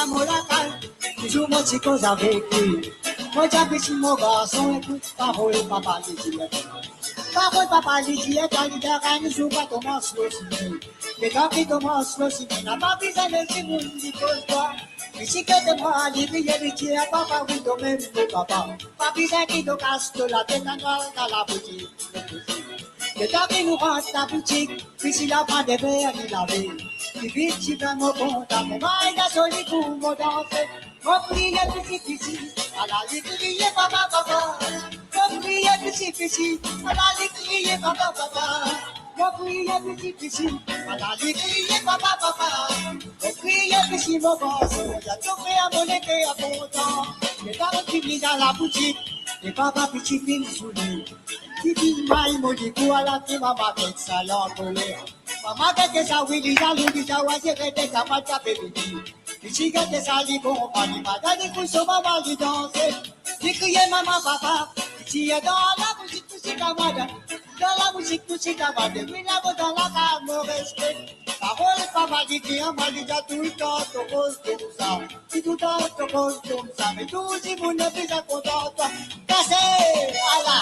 Moracal, toujours mon petit cause avec lui. Moi, j'apprécie mon garçon, écoute, parole, papa, les dit. Parole, papa, les dit, quand il a nous joue pas commence le cinéma. Mais quand il commence le cinéma, n'a pas besoin de dire, nous dit cause toi. Ici que de moi, les billets de tir, papa, oui, ton même, papa. Pas besoin qu'il te casse de la tête dans la boutique. Le temps qu'il nous rentre la boutique, puis s'il a pas de verre, il a vu. Il vit, tu fais mon compte, à mon maïs, la solide pour mon danser. Mon prière, petit, à la liquide, papa, papa. Mon prière, petit, à la liquide, papa, papa. Mon prière, petit, à la liquide, papa, papa. Mon prière, petit, mon boss, il a tout fait à mon été, à mon temps. Le temps qu'il vit dans la boutique, et papa, petit, film sous lui. Titi mai modi kuala ti mama betsa lokole. Mama kete sa wili sa ludi sa wase kete sa macha baby. Ichi kete sa li ko pani mata ni kuso mama li danse. Dikye mama papa. Ichi ya dans la musique tu kamada. Dans la musique tu kamada. Oui la bo dans la camo respect. Parole papa dit que mali ja tout le temps to cause comme ça. Si tout le temps to cause comme ça. Mais tout si vous ne faites pas content toi. Cassez ala.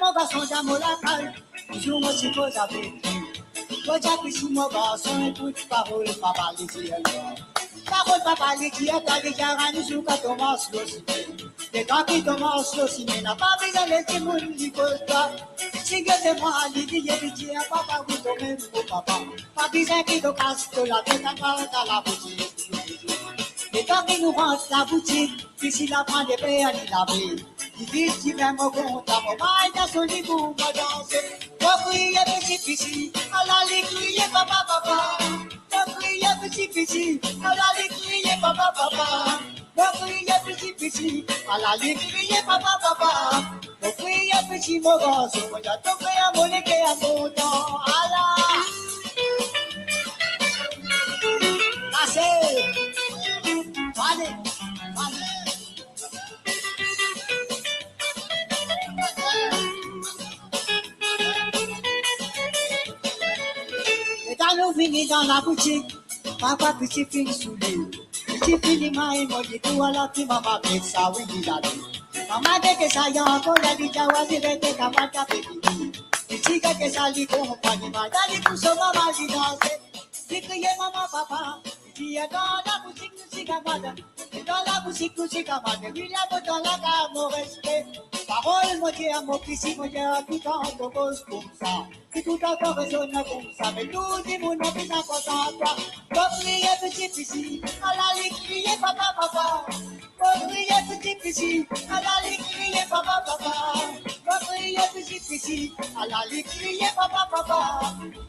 Mon garçon, j'aime la caille, toujours mon petit cause avec lui. Moi, j'apprécie mon garçon, écoute parole, papa, les dit parole, papa, les dit, t'as déjà rendu sur quand Thomas le ciné. Et quand il commence le ciné, n'a pas besoin de dire mon dit cause toi. Si que moi, les dit, papa, vous tombe même au papa. Pas besoin qu'il te casse de la tête dans la boutique. Et quand il nous rentre la boutique, puis s'il apprend des paires, il la vie. Il dit, tu viens me compte à mon maïs, t'as solide pour me danser. Mon crier petit, à la crier papa, papa. Mon crier petit, à la crier papa, papa. Mon crier petit, à la crier papa, papa. Mon crier petit, mon gosse, moi j'ai tombé à mon équé à mon temps. Allah. Assez. Allez, allez. Et quand nous finissons dans la boutique, papa petit fini sous lui. Petit fini maï, moi dit tout à la petite maman, mais ça oui, il a dit. Maman dit que ça y a encore la vie, t'as oisé de te capables de péter. Petit gars que ça lui compagnie, madame, dit tout ce maman, dit danser. Dit crier maman, papa. Qui est dans la boutique, nous sommes camarades. Et dans la boutique, nous sommes camarades. Oui, là, dans la cave, mon respect. Parole, moi, j'ai un mot ici, moi, j'ai un tout temps de cause comme ça. C'est tout encore raisonne comme ça. Mais nous, dis mon nom, plus important, toi. Comme crier petit ici, à la ligne, crier papa, papa. Comme crier petit ici, à la ligne, crier papa, papa. Comme crier petit ici, à la ligne, crier papa, papa.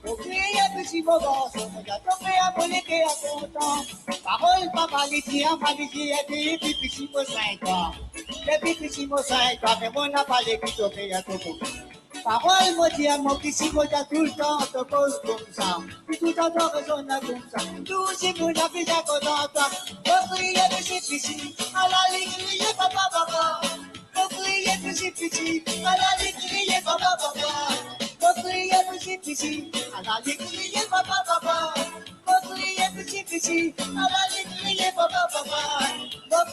Comme crier petit mon gosse, moi, j'ai tombé à mon équé à ton parole, papa, les tiens, pas les tiens, et puis, petit, moi, 5 ans. Depuis petit, moi, 5 ans, mais moi, n'a pas les plutôt fait à ton coup. Parole, moi, tiens, mon petit, moi, j'ai tout le temps, te cause comme ça. Puis tout le temps, raisonne comme ça. Tout, si vous n'avez pas content, toi. Vous criez, petit, à la ligne, criez, papa, papa. Vous criez, petit, à la ligne, criez, papa, papa. Vous criez, petit, à la ligne, criez, papa, papa. Crier petit, à la ligne, crier papa, papa.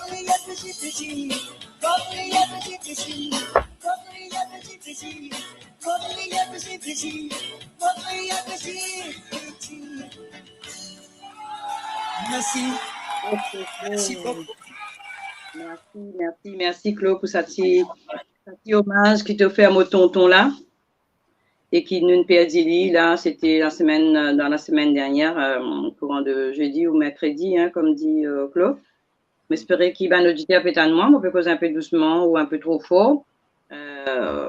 Crier petit, crier petit, crier petit, crier petit, crier petit. Merci. Merci beaucoup. Merci Claude pour ce petit hommage qui te fait à mon tonton là. Et qui nous perdit là, c'était dans la semaine dernière, courant de jeudi ou mercredi, hein, comme dit Claude. J'espère qu'il va nous dire peut-être à moi, on peut causer un peu doucement ou un peu trop fort.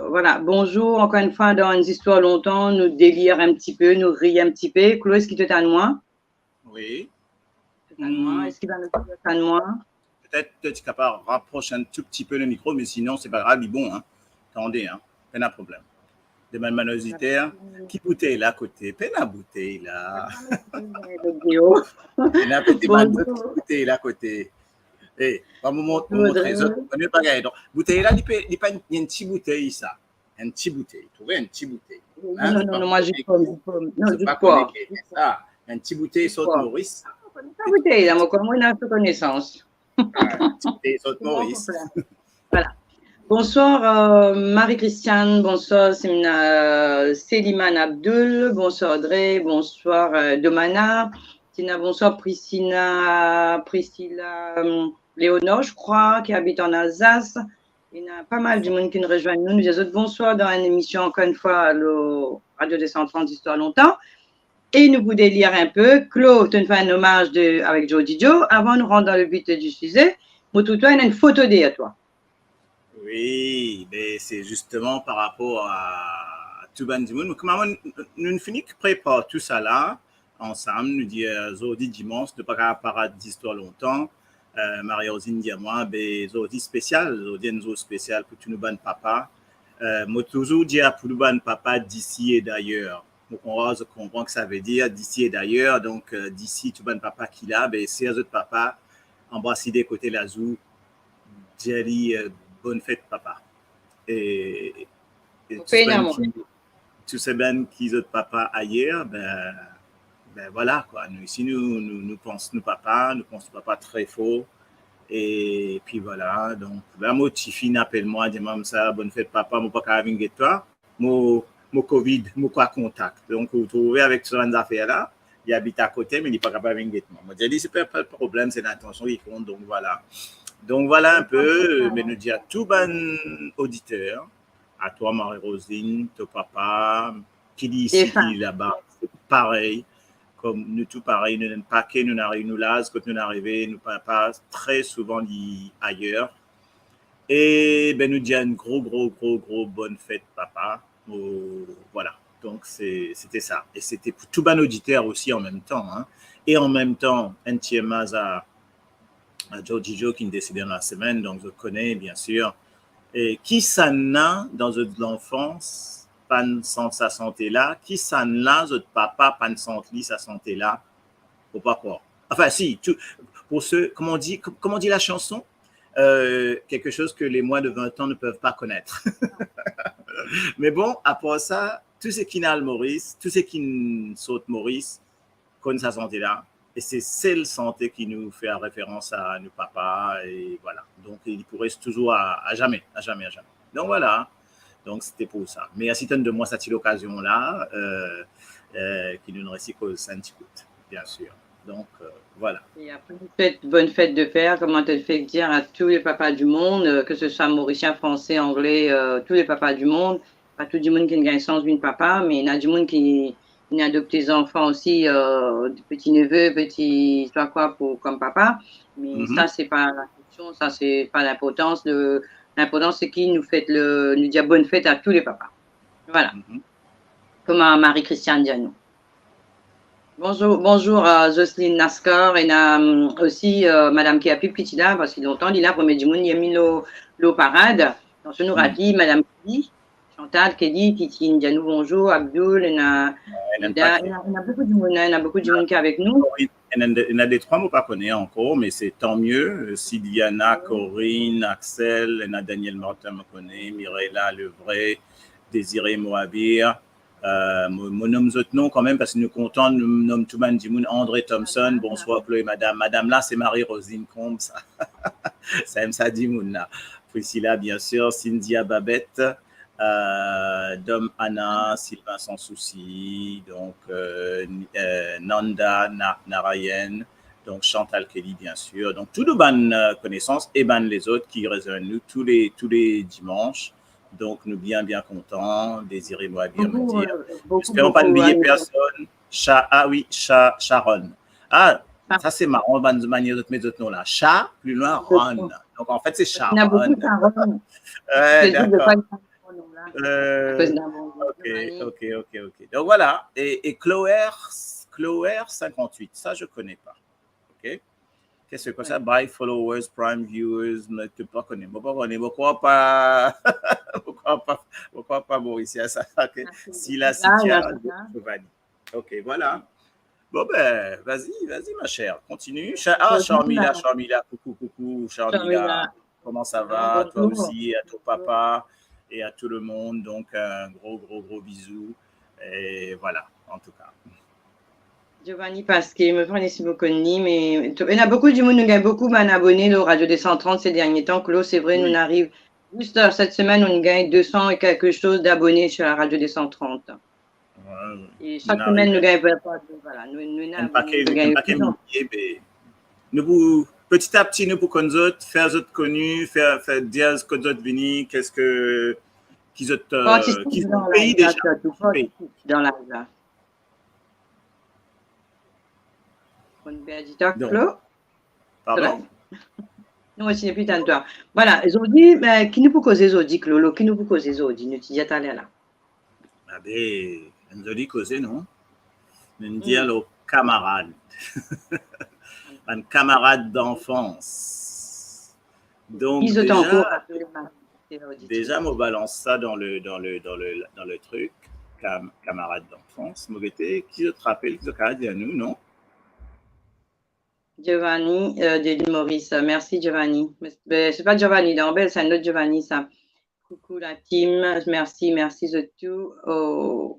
Voilà, bonjour, encore une fois, dans une histoire longtemps, nous délire un petit peu, nous rire un petit peu. Claude, est-ce qu'il te à moi? Oui. Est-ce qu'il va nous dire à moi? Peut-être que tu es capable de rapprocher un tout petit peu le micro, mais sinon, c'est pas grave, il est bon. Hein. Attendez, hein, pas de problème. De manosité, qui bouteille là à côté, peine à bouteille là. Peine à bouteille là à côté. Eh, on va montrer ça. Donc, bouteille là, il y a une petite bouteille, ça. Une petite bouteille. Trouvez une petite bouteille. Non, non, non, moi, je pomme. Non, C'est du pas poivre. connecté. Ça. Une petite bouteille saute Maurice. La bouteille, là, moi, comme on a fait connaissance. Une petite bouteille saute Maurice. Voilà. Bonsoir Marie-Christiane, bonsoir Célimane Abdul, bonsoir Audrey, bonsoir Domana, bonsoir Priscilla Léonore, je crois, qui habite en Alsace. Il y a pas mal de monde qui nous rejoignent. Nous disons autres bonsoir dans une émission, encore une fois, à la Radio des Centres d'Histoire longtemps. Et nous voulons lire un peu. Claude, tu nous fais un hommage avec Jody Joe. Avant de rentrer dans le but du sujet, moi, tout toi, il y a une photo d'elle à toi. Oui, mais c'est justement par rapport à tout le monde. Comment nous finissons de préparer tout ça là, ensemble, nous disons aujourd'hui dimanche, de pas parler d'histoire longtemps. Marie-Rosine dit à moi, ben, aujourd'hui spécial, aujourd'hui un jour spécial pour tout le bon papa. Moi, toujours dire pour le bon papa d'ici et d'ailleurs. Donc, on comprend que ça veut dire d'ici et d'ailleurs. Donc, d'ici, tout le bon papa qu'il a, ben, c'est un autre papa, embrassé des côtés l'azou, Jerry, bonne fête, papa. Et tous ces ben qui ont papa ailleurs, ben voilà, quoi. Nous, ici, nous pensons papa très fort. Et puis voilà, donc, là, moi, Tiffine appelle-moi, dis-moi ça, bonne fête, papa, moi, pas avec toi. Moi, Covid, moi, quoi, contact. Donc, vous trouvez avec toutes ces affaires-là, il habite à côté, mais il n'est pas capable avec moi. Moi, j'ai dit, c'est pas de problème, c'est l'intention qui compte, donc voilà. Donc voilà un peu, mais nous dit à tout bon auditeur, à toi Marie-Rosine, ton papa, qui dit ici, qui dit là-bas, c'est pareil, comme nous tout pareil, nous n'avons pas que nous n'arrivons, nous là, quand nous arrivons, nous papa très souvent dit ailleurs. Et ben nous dit une gros bonne fête papa. Voilà, donc c'était ça. Et c'était pour tout bon auditeur aussi en même temps. Hein. Et en même temps, un tiers à Jody Joe qui me décidait dans la semaine, donc je connais bien sûr. Et qui s'en a dans l'enfance, pas sans sa santé là, qui s'en a, votre papa, pas sans sa santé là, faut pas croire. Enfin, si, pour ceux, comment on dit la chanson, quelque chose que les moins de 20 ans ne peuvent pas connaître. Mais bon, après ça, tout ce qui n'a le Maurice, tout ce qui saute Maurice, connaît sa santé là. Et c'est celle santé qui nous fait référence à nos papas. Et voilà. Donc, il pourrait toujours à jamais. Donc, voilà. Donc, c'était pour ça. Mais à certaines de moi, cette occasion-là, qui nous récite qu'au Saint-Écoute, bien sûr. Donc, voilà. Et après, bonne fête de père, comment tu fais dire à tous les papas du monde, que ce soit mauricien, français, anglais, tous les papas du monde, pas tout le monde qui a une sens d'une papa, mais il y a du monde qui a de petits enfants aussi, de petits neveux, petits, toi quoi, comme papa. Mais ça, c'est pas la question, ça, c'est pas l'importance. L'importance, c'est qu'il nous dit bonne fête à tous les papas. Voilà. Comme à Marie-Christiane Dianou. Bonjour à Jocelyne Nascar et aussi Madame qui a pu petit là, parce qu'il longtemps, il est là pour mettre du monde, il a mis l'eau parade. Donc, je nous rappelle, Madame Kelly, Chantal, Kelly, Titi Ndianou, bonjour, Abdul, il y a beaucoup de monde, il y a beaucoup de monde qui est avec nous. Il y en a des trois, moi, pas connais encore, mais c'est tant mieux. Sylviana, Corinne, Axel, il y en a Daniel Martin, me connaît, Mirella, Levray, Désiré Moabir. Mon nom non quand même parce que nous comptons nous nomme tout le monde André Thompson, bonsoir Chloé madame là c'est Marie-Rosine Combe ça ça aime ça dit là Priscilla bien sûr, Cynthia Babette, Dom Anna, Sylvain sans souci, donc Nanda Narayan, donc Chantal Kelly bien sûr, donc tous nos bonnes connaissances et ben les autres qui résonnent nous tous les dimanches. Donc, nous bien contents. Désirez moi bien me dire. J'espère pas oublier personne. Sharon. Ah, ça c'est marrant, de manière de mettre notre nom là. Chat, plus loin, Ron. Donc, en fait, c'est Sharon. Il y a beaucoup de Sharon. Ok. Donc, voilà. Et Chloé 58. Ça, je ne connais pas. Ok. Qu'est-ce que c'est ça? By followers, prime viewers, mais tu pas connais. Pourquoi pas Maurice, ça. Okay. Si la citière, ok, voilà. Bon, ben, vas-y, ma chère, continue. Charmila, coucou, Charmila. Comment ça va? Toi aussi, à ton papa et à tout le monde. Donc, un gros bisou. Et voilà, en tout cas. Giovanni Pasquet, me prenez beaucoup de ni, mais il y a beaucoup du monde, nous avons beaucoup d'abonnés au Radio des 130 ces derniers temps. Claude, c'est vrai, nous arrivons juste cette semaine, on gagne 200 et quelque chose d'abonnés sur la Radio des 130. Et chaque semaine, nous gagnons voilà, nous petit à petit, nous pour qu'on faire autres connus, faire dire ce que d'autres venir, qu'est-ce que qu'ils autres qui sont pays déjà dans la Pardon? Non, aussi, depuis tantôt. Voilà, ils ont dit, mais qui nous peut causer Zodi, Clolo? Qui nous peut causer Zodi? Nous disons, allez là. Ah ben, nous ont dit causer, non? Nous disons, nos camarades. Un camarade d'enfance. Donc, déjà, on balance ça dans le truc. Camarade d'enfance. Qui te rappelle que ça dit à nous, non? Giovanni de l'île Maurice. Merci, Giovanni. C'est pas Giovanni d'Ambel, c'est un autre Giovanni, ça. Coucou la team. Merci de tout. Oh.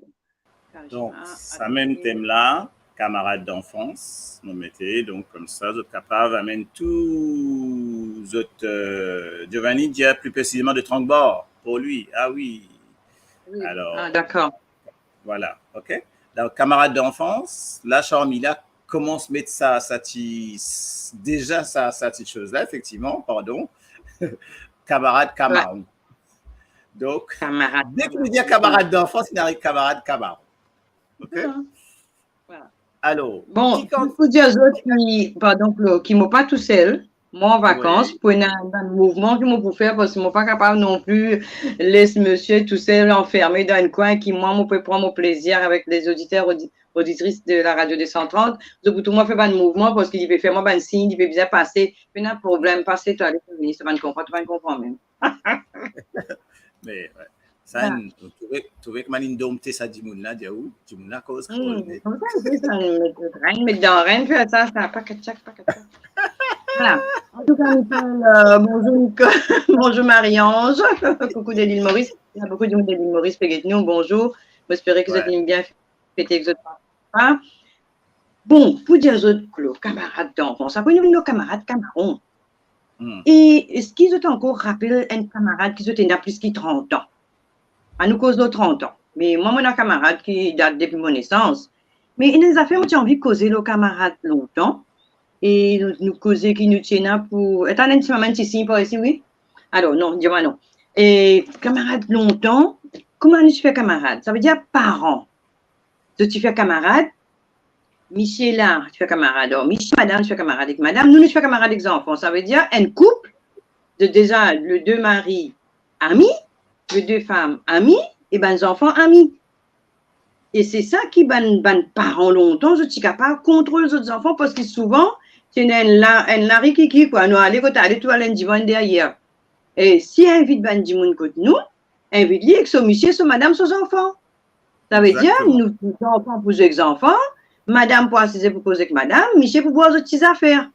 Donc, ça même thème-là, camarade d'enfance, nous mettez, donc comme ça, vous êtes capable d'amener tous autres. Giovanni dit plus précisément de Trangbord pour lui. Ah oui. Alors. D'accord. Voilà, ok. Donc, camarade d'enfance, là, Charmila commence à mettre sa petite chose-là, effectivement, pardon. Camarade Camarade. Donc, dès qu'il dit camarade d'enfance, il arrive camarade Camarade. Ok. Voilà. Alors, bon, il faut dire aux autres qui ne m'ont pas tout seul, moi en vacances, pour un mouvement qu'ils m'ont faire parce qu'ils ne sont pas capables non plus de laisser monsieur tout seul enfermé dans un coin qui, moi, je peux prendre mon plaisir avec les auditeurs, auditrices de la radio des 130. Donc, tout le monde fait pas de mouvement parce qu'il peut faire moi un signe, il peut bien passer. Il n'y a pas de problème, passer, toi, allez, venir, ça va me comprendre, tu vas me comprendre même. Mais, ouais. Ça, tu veux que Maline dompte ça, Dimouna, Diaou, Dimouna cause. Comme ça, mais dans rien, fait ça, ça, pas que tchac. Voilà. En tout cas, bonjour Marie-Ange, coucou de l'île Maurice. Il y a beaucoup de monde de l'île Maurice, nous, bonjour. J'espère que vous avez bien fêté que vous pas. Bon, pour dire aux autres camarades d'enfance, après nous, nos camarades camarons. Et est-ce qu'ils ont encore rappelé un camarade qui a plus de 30 ans? À nous cause de 30 ans. Mais moi, mon camarade qui date depuis mon naissance. Mais il nous a fait, j'ai envie de causer nos camarades longtemps. Et nous causer qui nous tiennent pour. Est-ce que tu m'as ici par ici, oui? Alors, non, dis-moi non. Et camarade longtemps, comment tu fais camarade? Ça veut dire parents. Donc, tu fais camarade. Michel là, tu fais camarade. Alors, Michel, madame, tu fais camarade avec madame. Nous, tu fais camarade avec les enfants. Ça veut dire un couple de déjà le deux maris amis. Les deux femmes amies et les enfants amis. Et c'est ça qui ban parents longtemps, je suis capable de contrôler les autres enfants parce que souvent, c'est un lari qui quoi, nous allons aller tout à l'indivant derrière. Et si invite ban du monde côté nous, invite lui avec son monsieur, son madame, son enfant. Ça veut dire, nous, enfants pour les enfants, madame pour assiser pour poser avec madame, monsieur pour voir les petites affaires.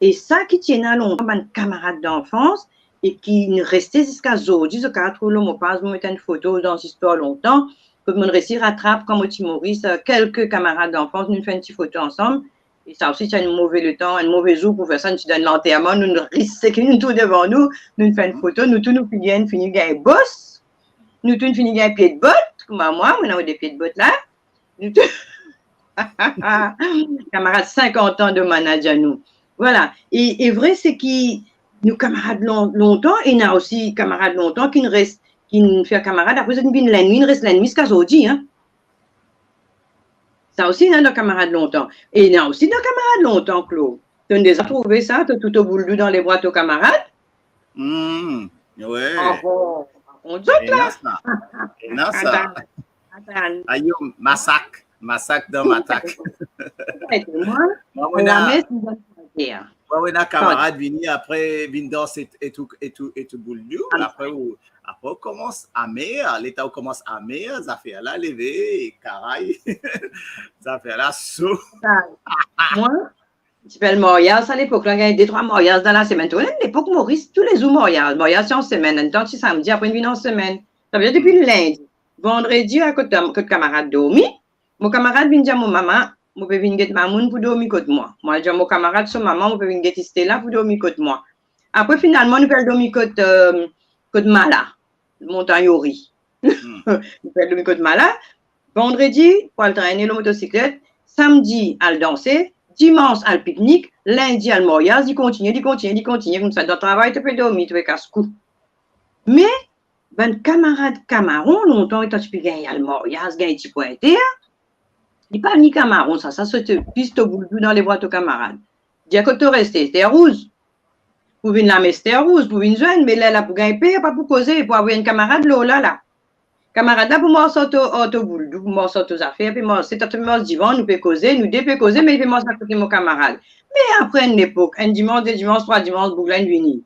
Et ça qui tient longtemps, ban camarade d'enfance, et qui restait jusqu'à aujourd'hui, ce cas où l'homme passe, me mettre une photo dans cette histoire longtemps, que mon récit rattrape comme au Maurice, quelques camarades d'enfance, nous faisons une petite photo ensemble, et ça aussi, c'est un mauvais temps, un mauvais jour pour faire ça, nous donne l'enterrement, nous risquons nous tout devant nous, nous faisons une photo, nous tous nous finissons un boss, nous tous finissons un pied de botte, comme moi, on a des pieds de botte là, nous tous, camarades 50 ans de manager nous, voilà, et vrai, c'est qui nous camarades longtemps, et il y a aussi camarades longtemps qui nous fait camarades, après ils viennent la nuit, ils restent la nuit jusqu'à aujourd'hui. Hein. Ça aussi, il y a des camarades longtemps. Et il y a aussi des camarades longtemps, Claude. Tu as déjà trouvé ça, tu as tout au boulot dans les boîtes aux camarades? Ouais. On dit là. Il y a ça. Aïe, massacre dans massacre. Moi, on a mis on a camarade vini après vini dans et tout boulot après Après, on commence à mer, l'État commence à mer, ça fait la lever, caraï, ça fait la saut. Moi, je m'appelle mariage à l'époque, là, il y a 2-3 mariages dans la semaine. À l'époque, Maurice, tous les jours mariage. Mariage, c'est en semaine. Un temps, c'est samedi, après, une vie en semaine. Ça veut dire depuis le lundi. Vendredi, à côté de camarade dormi, mon camarade vient dire à mon maman, je peux venir get mamoun pour dormir côté moi. Moi, je dis à mon camarade, son maman, je peux venir get Stella pour dormir côté moi. Après, finalement, nous pouvons dormir côté Mala, montagne Yori. Nous pouvons dormir côté Mala. Vendredi, pour aller traîner la motocyclette. Samedi, à le danser. Dimanche, à le pique-nique. Lundi, à le mariage. Il continue. Comme ça, dans le travail, tu peux dormir, tu peux casse-cou. Mais, ben, camarade Camaron, longtemps, il t'a pu gagner le mariage, gagner un petit point terre. Il n'est pas ni Camaron, ça se piste au bout dans les boîtes aux camarades. Dis à côté resté, c'était rouge. Pour venir la messe, c'était rouge, pour venir jeune, mais là, pour gagner, pas pour causer, pour avoir une camarade, là. Camarade, là, pour moi, sortir au boule, pour moi, sortir aux affaires, puis moi, c'est tout le divan, nous pouvons causer, nous deux pouvons causer, mais il fait moi, ça côté mon camarade. Mais après une époque, un dimanche, 2 dimanches, 3 dimanches, boucle, une nuit.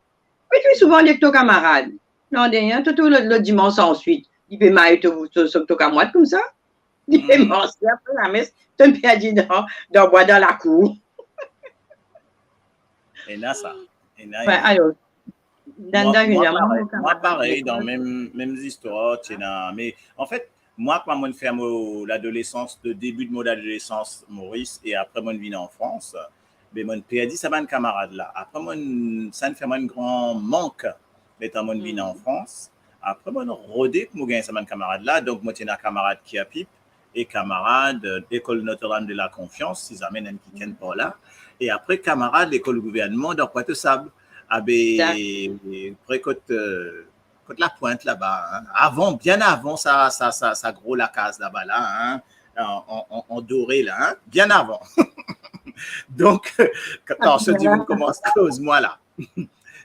Mais tu es souvent avec ton camarade. Non, rien, tout le dimanche ensuite. Il peut m'aller sur ton camarade comme ça. Il peut manger après la messe, tu me perds dans bois dans la cour. Et là, ça. Ouais, alors. Moi, pareil, dans mêmes histoires, mais en fait, moi, quand je fais l'adolescence, le début de mon adolescence, Maurice, et après mon vie en France, mais mon père dit ça va un camarade là. Après, ça me fait un grand manque d'être mon vie en France. Après, mon rodé pour gagner ça un camarade là. Donc, moi, j'ai un camarade qui a pipe et camarade d'école Notre-Dame de la Confiance, ils amènent un qui tiennent pas là. Et après, camarade d'école gouvernement dans Pointe-Sable. Près côte la Pointe là-bas. Hein. Bien avant, ça gros la case là-bas, là, hein, en doré, là, hein, bien avant. Donc, quand je dis, on commence cause, moi là.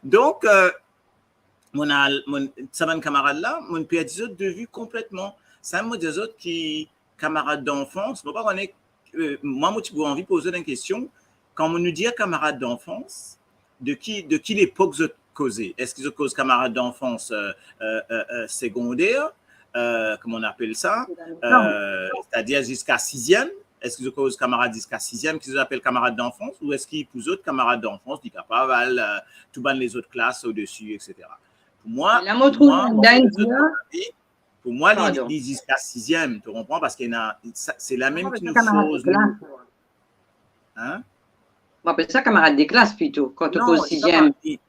Donc, mon camarade là, mon père des autres de vue complètement. C'est un des autres qui, camarade d'enfance, moi, j'ai envie de poser une question. Quand on nous dit camarade d'enfance, de qui l'époque vous causez? Est-ce qu'ils causent camarades d'enfance secondaire, comment on appelle ça, c'est-à-dire jusqu'à 6e? Est-ce qu'ils causent camarades jusqu'à 6e qu'ils appellent camarades d'enfance, ou est-ce qu'ils posent d'autres camarades d'enfance, du capable, tout ban les autres classes au-dessus, etc. Pour moi, les jusqu'à 6e, tu comprends, parce que c'est la même qui nous chose. Hein? On appelle ça camarade des classes plutôt, quand on est au 6e. Il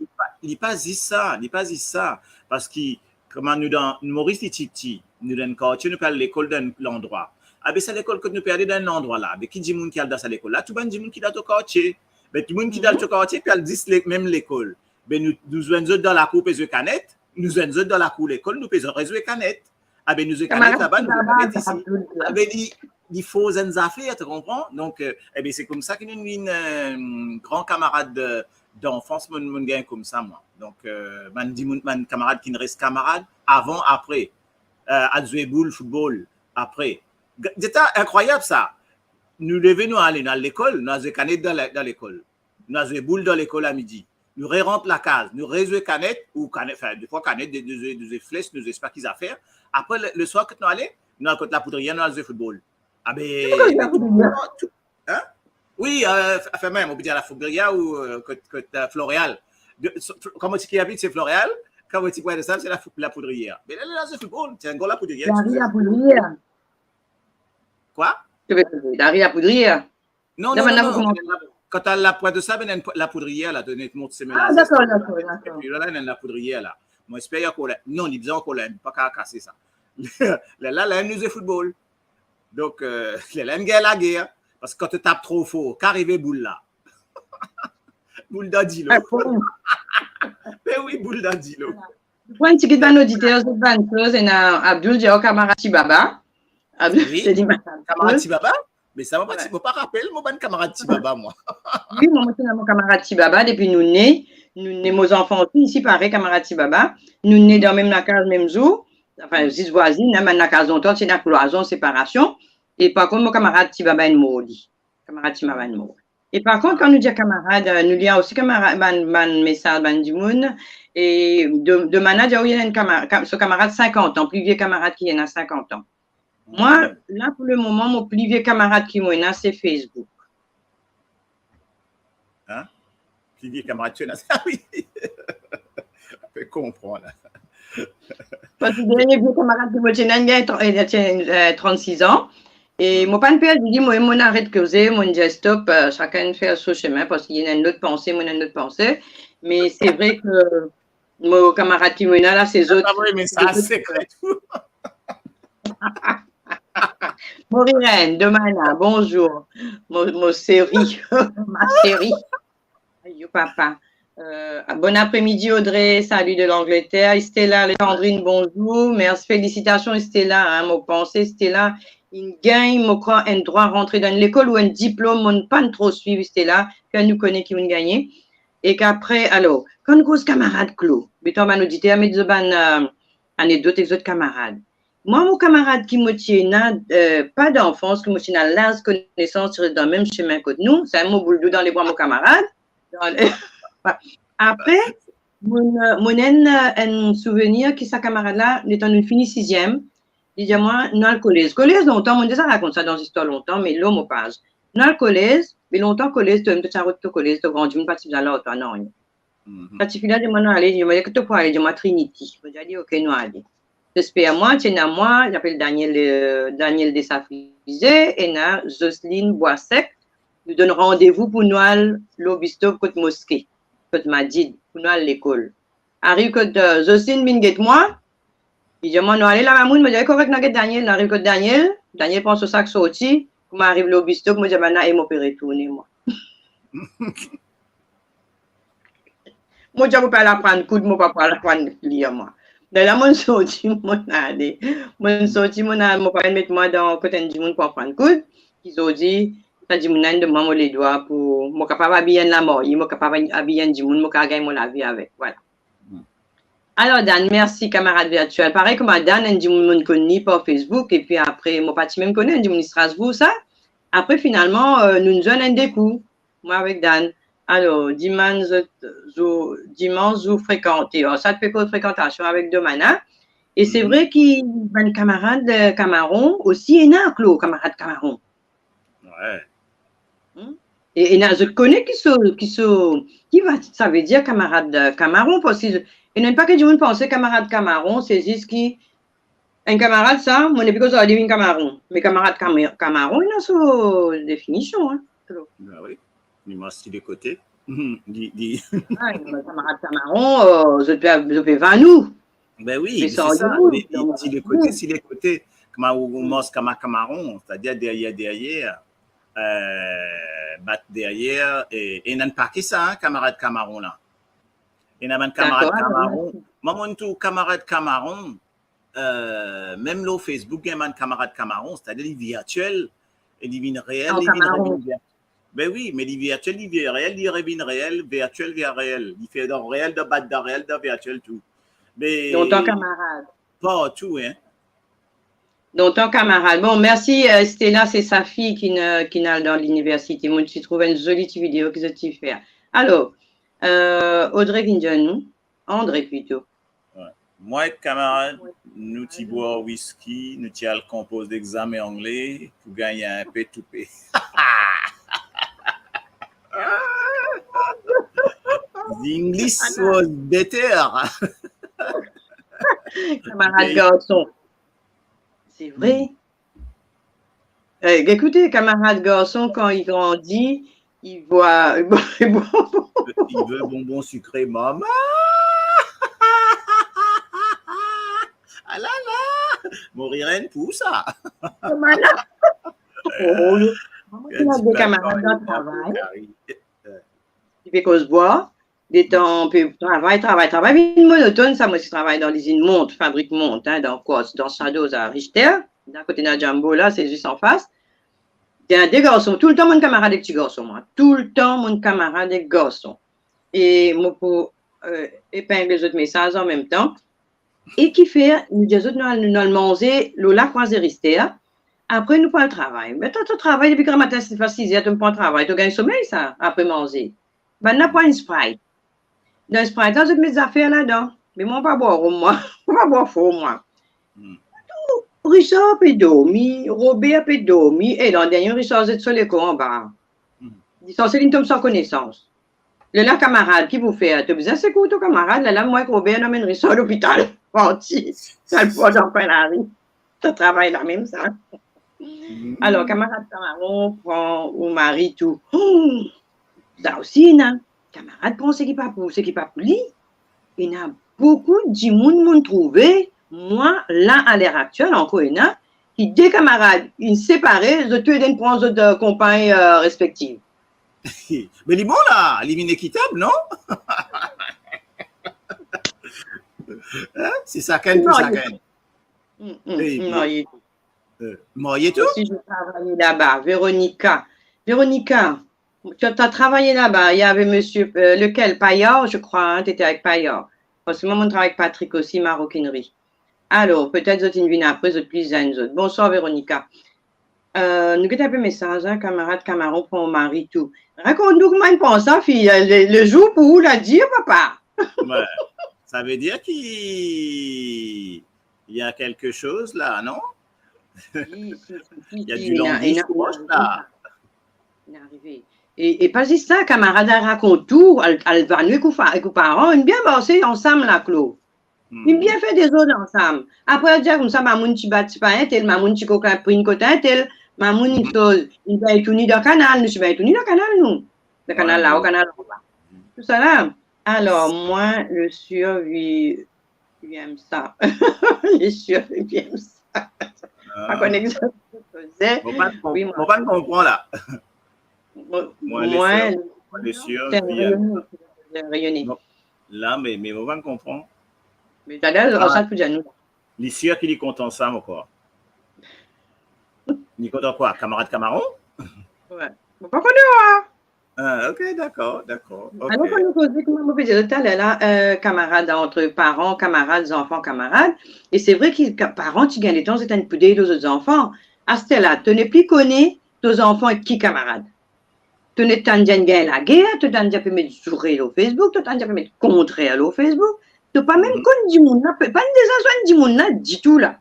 n'est pas dit ça. Parce que, comme nous, dans Maurice Titi, nous dans le quartier, nous parlons de l'école d'un endroit. Avec ça, l'école que nous perdons dans un endroit là, avec qui dit monde qui a dans cette école là, tout le monde dit monde qui est dans le quartier. Mais tout le monde qui est dans le quartier, puis elle dit même l'école. Mais nous sommes dans la cour, nous canette. Nous sommes dans la cour, l'école, nous faisons réseau canette. Avec nous canette là-bas, nous canette ici. Avec des faux affaires, tu comprends? Donc, c'est comme ça que nous avons un grand camarade d'enfance, mon gars comme ça, moi. Donc, mon camarade qui ne reste camarade, avant, après. À jouer boule, football, après. C'était incroyable ça. Nous devons aller dans l'école, nous avons canette dans l'école. Nous avons boule dans l'école à midi. Nous rentrons la case, nous réseau canette, ou canette, enfin, des fois canette, des flèches, nous espérons qu'ils affaires. Après, le soir, quand nous allons, nous avons la poudrière, nous avons football. Ah ben, hein? Oui, enfin même, on peut dire la Fougrière ou Floréal. Comme tu habites, c'est Floréal. Quand tu vois de ça, c'est la poudrière. Mais là, c'est football. C'est un gars la poudrière. La poudrière. Quoi? La poudrière. Non. Quand tu as la pointe de sable, la poudrière, là, tu montres ces mélanges. Ah, d'accord. Et puis là, il y a la poudrière, là. Moi, j'espère qu'on l'a. Non, il disait qu'on l'a pas qu'à casser ça. Là, nous c'est football. Donc, l'aime la guerre. Parce que quand tu tapes trop fort, qu'arrive boule là. Boule d'Adilo. Mais oui, boule d'Adilo. Pour un petit peu d'auditeur, c'est 20 et Abdul dit au camarade Tibaba. Abdul, c'est dit camarade Tibaba? Mais ça ne va pas rappeler mon bon camarade Tibaba, moi. Oui, moi, c'est mon camarade Tibaba. Depuis nous nés, nos enfants aussi, ici, pareil, camarade Tibaba. Nous nés dans même la case, même jour. Enfin, 6 voisines, même la case dont c'est la cloison, séparation. Et par contre, mon camarade Tibaba est mort. Camarade Tibaba est mort. Et par contre, quand nous disons camarade, nous disons aussi camarade, ban message, ban du monde. Et de Mana, il y a ce camarade 50 ans, plus vieux camarade qui en a 50 ans. Moi, là, pour le moment, mon plus vieux camarade qui m'en a, c'est Facebook. Hein? Plus vieux camarade, tu en as? Ah oui! On peut comprendre. Parce que le dernier vieux camarade qui m'en a 36 ans. Et mon père me dit, moi, mon arrête de causer, mon dit stop, chacun fait son chemin parce qu'il y a une autre pensée, moi, une autre pensée. Mais c'est vrai que mon camarade qui m'en a là, c'est autres. Ah oui, mais ça, c'est tout. Maureen, demain, bonjour. Mon série, ma série. Aïe, papa. Bon après-midi, Audrey. Salut de l'Angleterre. Stella, Sandrine, bonjour. Merci, félicitations, Stella. Hein, mon pensée, Stella. Il gagne, mon croit, un droit à rentrer dans l'école ou un diplôme, on ne pas trop suivre, Stella, qu'elle nous connaît qui vont gagner. Et qu'après, alors, quand nous cause camarade Clos, mais on va nous dire, mais des anecdotes des autres camarades. Moi, mon camarade qui me tient, pas d'enfance, qui me tient à l'âge connaissance dans le même chemin que nous, c'est un mot boulot dans les bois, mon camarade. Après, mon un souvenir qui sa camarade-là, étant une finie 6e, il dit à moi, dans le collège. Collège, longtemps, mon déjà raconte ça dans l'histoire longtemps, mais l'homme au page. Dans le collège, mais longtemps, collège, tu as une petite route de collège, tu as grandi, une partie de l'autre, non. Partie finale, je m'en allais, je me dis, que tu peux aller, je m'en Trinity. Je dis, ok, nous allons. J'espère à moi, tiens à moi, j'appelle Daniel Dessafisé et na Jocelyne Boissec. Nous donnons rendez-vous pour nous aller l'Obistov côté mosquée, côté Madid, pour nous aller à l'école. Arrive côté Jocelyne Binguet, moi. Il dit, moi, nous allons là, mamoun, me dit, correct, nous Daniel, arrive côté Daniel. Daniel pense au sac sorti. Quand m'arrive l'Obistov, me dit, bah, et m'opérer tourner, moi. Moi, je ne peux pas la prendre coup, moi, pas la prendre lire, moi. De là, mon sorti, mon allé. Mon sorti, mon papa mettre moi dans côté du monde pour prendre coup. Ils ont dit, ça dit, mon de moi, les doigts pour, moi, capable d'habiller la mort, moi, capable d'habiller du monde, moi, gagner mon la vie avec. Voilà. Alors, Dan, merci, camarade virtuel. Pareil comme Dan, un du monde connu par Facebook, et puis après, mon parti même connaît, un du monde Strasbourg, ça. Après, finalement, nous nous donnons un des coups, moi avec Dan. Alors, dimanche, vous fréquentez. Alors, ça te fait quoi de fréquentation avec Domana? Et c'est vrai qu'il y a un camarade Camaron aussi, et un Claude, camarade Camaron. Ouais. Et je connais qui va, ça veut dire camarade Camaron, parce qu'il n'y a pas que du monde pense camarade Camaron, c'est juste qui, un camarade, ça, mon époque, ça a dit un Camaron. Mais camarade Camaron, il a sa définition. Hein. Ben oui. Il m'a aussi des côtés. Camarade Camaron, je peux 20 nous. Ben oui, c'est ça. Si les côtés, comme on mange Camaron, c'est-à-dire derrière, battre derrière, et il n'y a pas que ça, hein, camarade Camaron là. Il y a un camarade Camaron. Moi, tout camarade Camaron, même là au Facebook, il y a un camarade Camaron, c'est-à-dire les virtuels et les réels, les virtuels. Ben oui, mais les virtuels, les réels, les réels réels, virtuel via réel. Il fait dans réel, de battre dans réel, de virtuel, tout. Mais. Donc, ton camarade. Pas tout, hein. Donc, ton camarade. Bon, merci, Stella, c'est sa fille qui n'a dans l'université. Moi, tu trouves une jolie vidéo que tu fais. Alors, Audrey Guindon, André plutôt. Ouais. Moi, camarade, nous t'y bois whisky, nous t'y le compose d'examen anglais pour gagner un P2P. The English was better. Camarade garçon. C'est vrai. Écoutez, camarade garçon, quand il grandit, il boit. Il veut bonbon sucré, maman. Ah là là. Moriren pour ça. Il a des camarades dans le travail. Il fait qu'on se boit. Des temps, travail monotone, ça, moi, je travaille dans l'usine Monte, fabrique Monte, hein, dans Shadows à Richter, d'un côté de Jumbo, là, c'est juste en face. Il y a des garçons, tout le temps, mon camarade des petits garçons, moi. Tout le temps, mon camarade des garçons. Et moi, pour épingler les autres messages en même temps. Et qui fait, nous, les autres, nous allons manger, Lola croisé Richter. Après, nous prenons le travail. Mais toi, tu travailles depuis que le matin, c'est pas 6 heures, tu me prends le travail. Tu gagnes le sommeil, ça, après manger. Ben, on n'a pas une Sprite. Dans ce printemps, je mets des affaires là-dedans. Mais moi, pas boire au moins. Pas boire faux, moi. Richard peut dormir, Robert peut dormir. Et l'an dernier, Richard, c'est sur les cours en bas. Ils sont c'est une tombe sans connaissance. Le là, camarade, qui vous fait? Tu besoin c'est quoi ton camarade? Là, moi, Robert, non, mais Richard à l'hôpital. Parti. Ça le voit dans la rue. Ça travaille là même, ça. Alors, camarade Camaron prend au mari tout. Ça aussi, non? Camarade prend ce qui pas pour lui. Il y a beaucoup de monde trouvé. Moi, là, à l'heure actuelle, encore une fois, qui des camarades, ils séparés, je te donne pour d'autres compagnes respectives. Mais il est bon là, il est inéquitable, non? Hein? C'est ça gagne pour ça gagne. Marié tout? Si je travaillais là-bas, Véronica, tu as travaillé là-bas, il y avait monsieur, lequel? Paillard, je crois, hein, tu étais avec Paillard. Parce que moi, on travaille avec Patrick aussi, maroquinerie. Alors, peut-être vous une après, vous plus un autres. Bonsoir, Véronica. Nous avons un peu message, hein, camarade Camaron pour mon mari, tout. Raconte-nous comment il pense, ça, fille, le jour pour où la dire, papa. Ouais. Ça veut dire qu'il y a quelque chose là, non? Il y a du language là. Il est arrivé. Et pas juste ça, camarade, elle raconte tout, elle va nous avec les parents, ils bien bossé ensemble là, Claude. Ils bien fait des autres ensemble. Après, elle dit comme ça, maman, tu bâtis pas un tel, maman, tu coquin pris une côté un tel, maman, il va être uni dans le canal, nous, tu vas être uni dans le canal, nous. Le canal là, au canal là. Tout ça là. Alors, moi, le sûr, il aime ça. Le sûr, il aime ça. Pas qu'on exact faisait. On va comprendre là. Moi, les sûr, rayonner. Là, mais on va comprendre. Mais d'ailleurs, ça peut dire nous. Les sûr qu'il est content ça, quoi. Il est content quoi? Camarade Camaron? Ouais. Pas connu, Ah, ok, d'accord. Okay. Alors, quand nous causons, comme on peut dire tout à l'heure, là, camarades entre parents, camarades, enfants, camarades. Et c'est vrai que les parents, tu gagnes les temps, c'est un peu d'aider aux autres enfants. À ce là tu n'es plus connu tes enfants et qui camarades. Tu n'es pas gagné la guerre, tu n'as pas mettre sourire au Facebook, tu n'as pas mettre contraire au Facebook. Tu n'as pas même connu du monde, pas une des du monde, du tout là.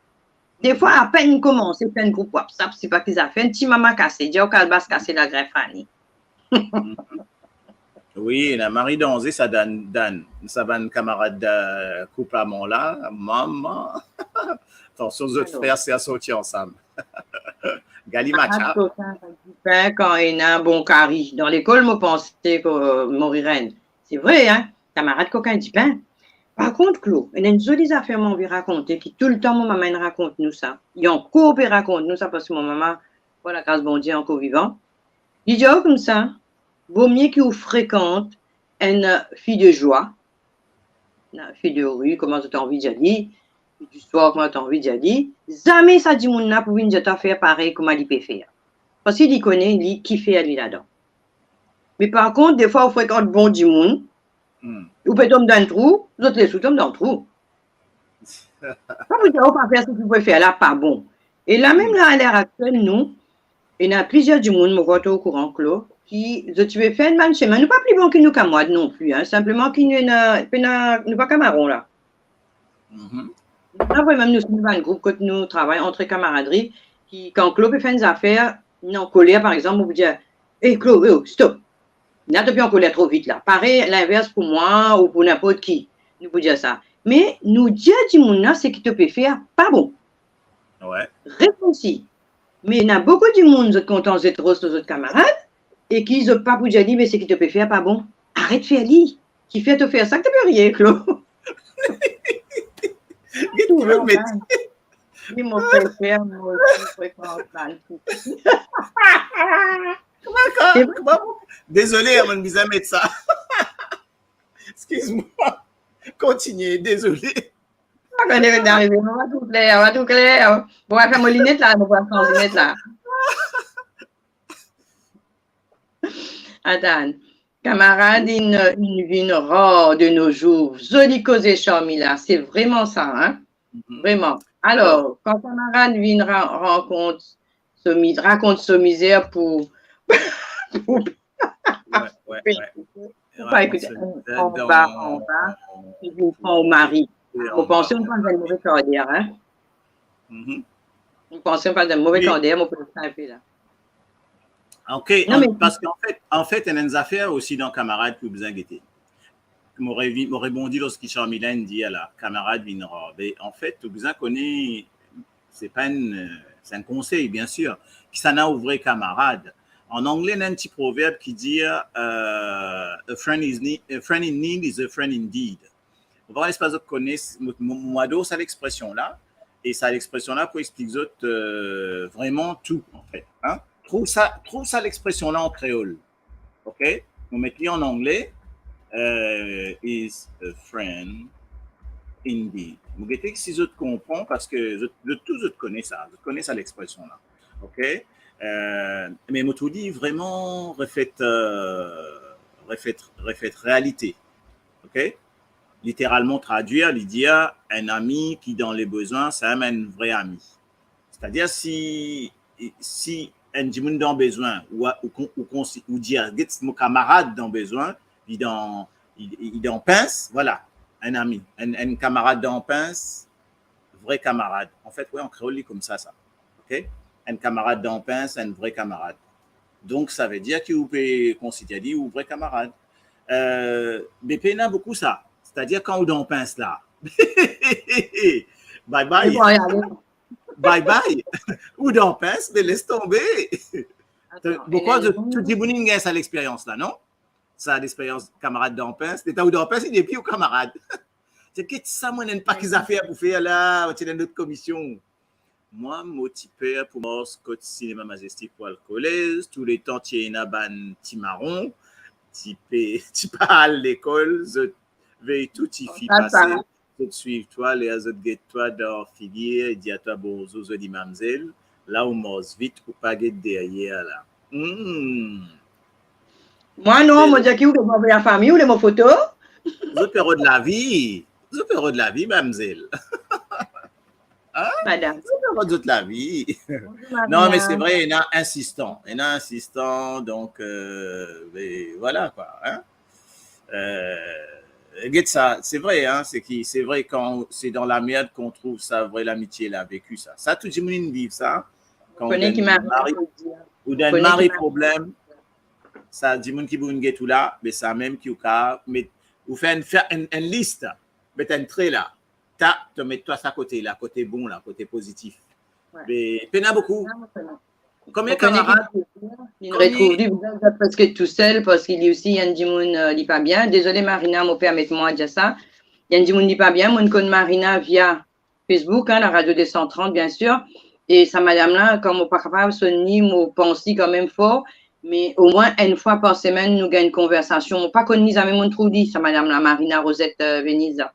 Des fois, à peine commencé, c'est un groupe WhatsApp, c'est pas qu'ils ont fait un petit maman cassé, j'ai au calbas cassé la greffe Annie. Oui, la Marie Danzé, ça donne, ça va une camarade de couple à mon là, maman. Attention, aux autres frères, c'est à sortir ensemble. Galimacha. Quand il y a un bon carré. Dans l'école, je pensais que Moriren. C'est vrai, hein? Camarade coquin du pain. Par contre, Claude, il y a une jolie affaire qu'on veut raconter, qui tout le temps, mon maman raconte nous ça. Il y a encore qui raconte nous ça parce que mon maman, pour la grâce bon Dieu, encore vivant. Il dit comme ça, vaut mieux qu'il fréquente une fille de joie, une fille de rue, comment tu as envie de dire, du soir, comment tu as envie de dire, jamais ça dit mon pour venir te faire pareil comme il peut faire. Parce qu'il connaît, il qui fait lui là-dedans. Mais par contre, des fois, on fréquente bon du monde, ou peut tomber dans le trou, les autres les sous tombent dans le trou. Pas pour dire, on va faire ce que tu peux faire là, pas bon. Et là, même là, à l'heure actuelle, nous, il y a plusieurs du monde, moi, au courant, Claude, qui, tu veux faire une manche, mais nous pas plus bon que nous camarades non plus, hein, simplement qu'il nous pas camarons là. Après, même nous sommes un groupe que nous travaillons entre camaraderie, qui, quand Claude fait des affaires, nous en colère, par exemple, on vous dit, hé Claude, stop. N'a pas en colère trop vite là. Pareil, l'inverse pour moi ou pour n'importe qui. Nous pouvons dire ça. Mais nous dire du monde là, c'est qui te peut faire pas bon. Ouais. Réponse. Mais il y a beaucoup de monde qui sont contents d'être aux autres camarades et qui n'ont pas pour dire, mais c'est qui te peut faire pas bon. Arrête de faire lui. Qui fait te faire ça que tu peux rien, Claude. Mais mon frère, moi aussi, Désolé, on me mettre ça. Excuse-moi. Continuez, désolé. On va tout clair. On va faire mon lunette là, on va faire mon lunette là. Attends. Camarade, une vie rare de nos jours. Joli causé charmi là. C'est vraiment ça, hein? Vraiment. Alors, quand camarade vient raconte sa misère pour. Ouais. Pas écouter. On va, ils vous font au mari. Vous pensez qu'on parle d'un mauvais cordiaire, hein? Vous pensez qu'on parle d'un mauvais cordiaire, mon petit là. Ok, parce qu'en fait, il y a une affaire aussi dans camarade que vous inquiétez. M'aurait rebondi lorsqu'il Charmilan dit à la camarade Vinera. En fait, vous en connaissez, c'est un conseil, bien sûr, qui s'en a au vrai camarade. En anglais, il y a un petit proverbe qui dit a friend in need is a friend indeed. On va voir l'espace de connaître, moi, c'est l'expression-là. Et ça, l'expression-là, pour expliquer vraiment tout, en fait. Hein? Trouve ça l'expression-là en créole. OK? On met en anglais. Is a friend indeed. Vous voyez que si je te comprends, parce que je connais ça l'expression-là. OK? Mais je te dis vraiment, refaites réalité. OK? Littéralement traduire, il dit un ami qui dans les besoins, c'est un vrai ami. C'est-à-dire si un monde dans besoin ou dire mon camarade dans besoin, il dans pince, voilà, un ami, un camarade dans pince, vrai camarade. En fait, ouais, en créole, comme ça, ok? Un camarade dans pince, un vrai camarade. Donc, ça veut dire que vous pouvez considérer un vrai camarade. BP n'a beaucoup ça. C'est-à-dire quand vous dans pince là, bye bye. Bye bye. Ou dans pince, mais laisse tomber. Pourquoi tu dis que ça l'expérience là, non? Ça l'expérience camarade dans pince. T'es où dans pince, il est plus au camarade. C'est que ça, moi, n'aime pas qu'ils affaires pour faire là, tu as une autre commission. Moi, mon petit père pour moi, Scott Cinéma Majestic pour alcoolèse, tous les temps, tu es un ban petit marron, tu pars à l'école, je vais tout y faire passer. Je te suis toi, les autres guettes toi dans filière, dis à toi bonjour, je dis mademoiselle, là où moi vite pour pas guetter derrière là. Moi non, moi dis qui ou de la famille ou de mon photo. Je perds de la vie, mademoiselle. Hein? Madame. Je perds de la vie. Non, mais c'est vrai, il y en a insistant, donc mais voilà quoi. Hein? Ça, c'est vrai, hein, c'est vrai quand c'est dans la merde qu'on trouve ça vrai l'amitié, l'a vécu ça. Ça tout le monde vit ça. Quand ou d'un mari problème, ça dit monde qui vous tout là, mais ça même qui au cas, mais vous faites une liste, mettez un trait là, te mets toi ça côté là, côté bon là, côté positif. Ouais. Mais peine beaucoup. Combien de camarades? Il retrouve presque tout seul parce qu'il y a aussi un Dimoun dit pas bien. Désolé Marina, mon permettez-moi de dire ça. Il y a un Dimoun dit pas bien. Moi, je connais Marina via Facebook, hein, la radio des 130 bien sûr. Et ça madame là, comme on pas capable de sonner, mon pensée quand même fort. Mais au moins une fois par semaine, nous gagnons une conversation. On pas connu jamais mon trou dit, ça madame la Marina Rosette Venisa.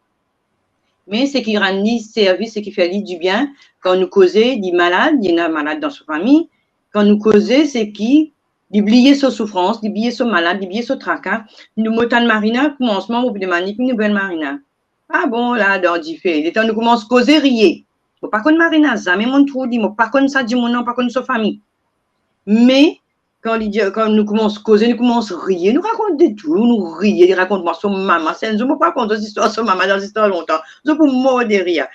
Mais c'est qui rend ni service, c'est qui fait du bien. Quand nous causons, dit malade, il y en a malade dans sa famille. Quand nous causons, c'est qui d'oublier sa souffrance, d'oublier sa malade, d'oublier sa tracas. Nous montons Marina, commencement, au bout de manique, une nouvelle Marina. Ah bon, là, dans du fait. Les temps, nous commençons à causer, rier. Je ne pas connaître Marina, jamais mon trou dit, je ne pas connaître ça, dit mon nom, pas connaître sa famille. Mais, quand nous commençons à causer, nous commençons à rire, nous racontons des tout, nous rions, nous racontons moi son maman, je ne veux pas raconter des histoires sur maman dans des histoires longtemps, je peux mourir de rire.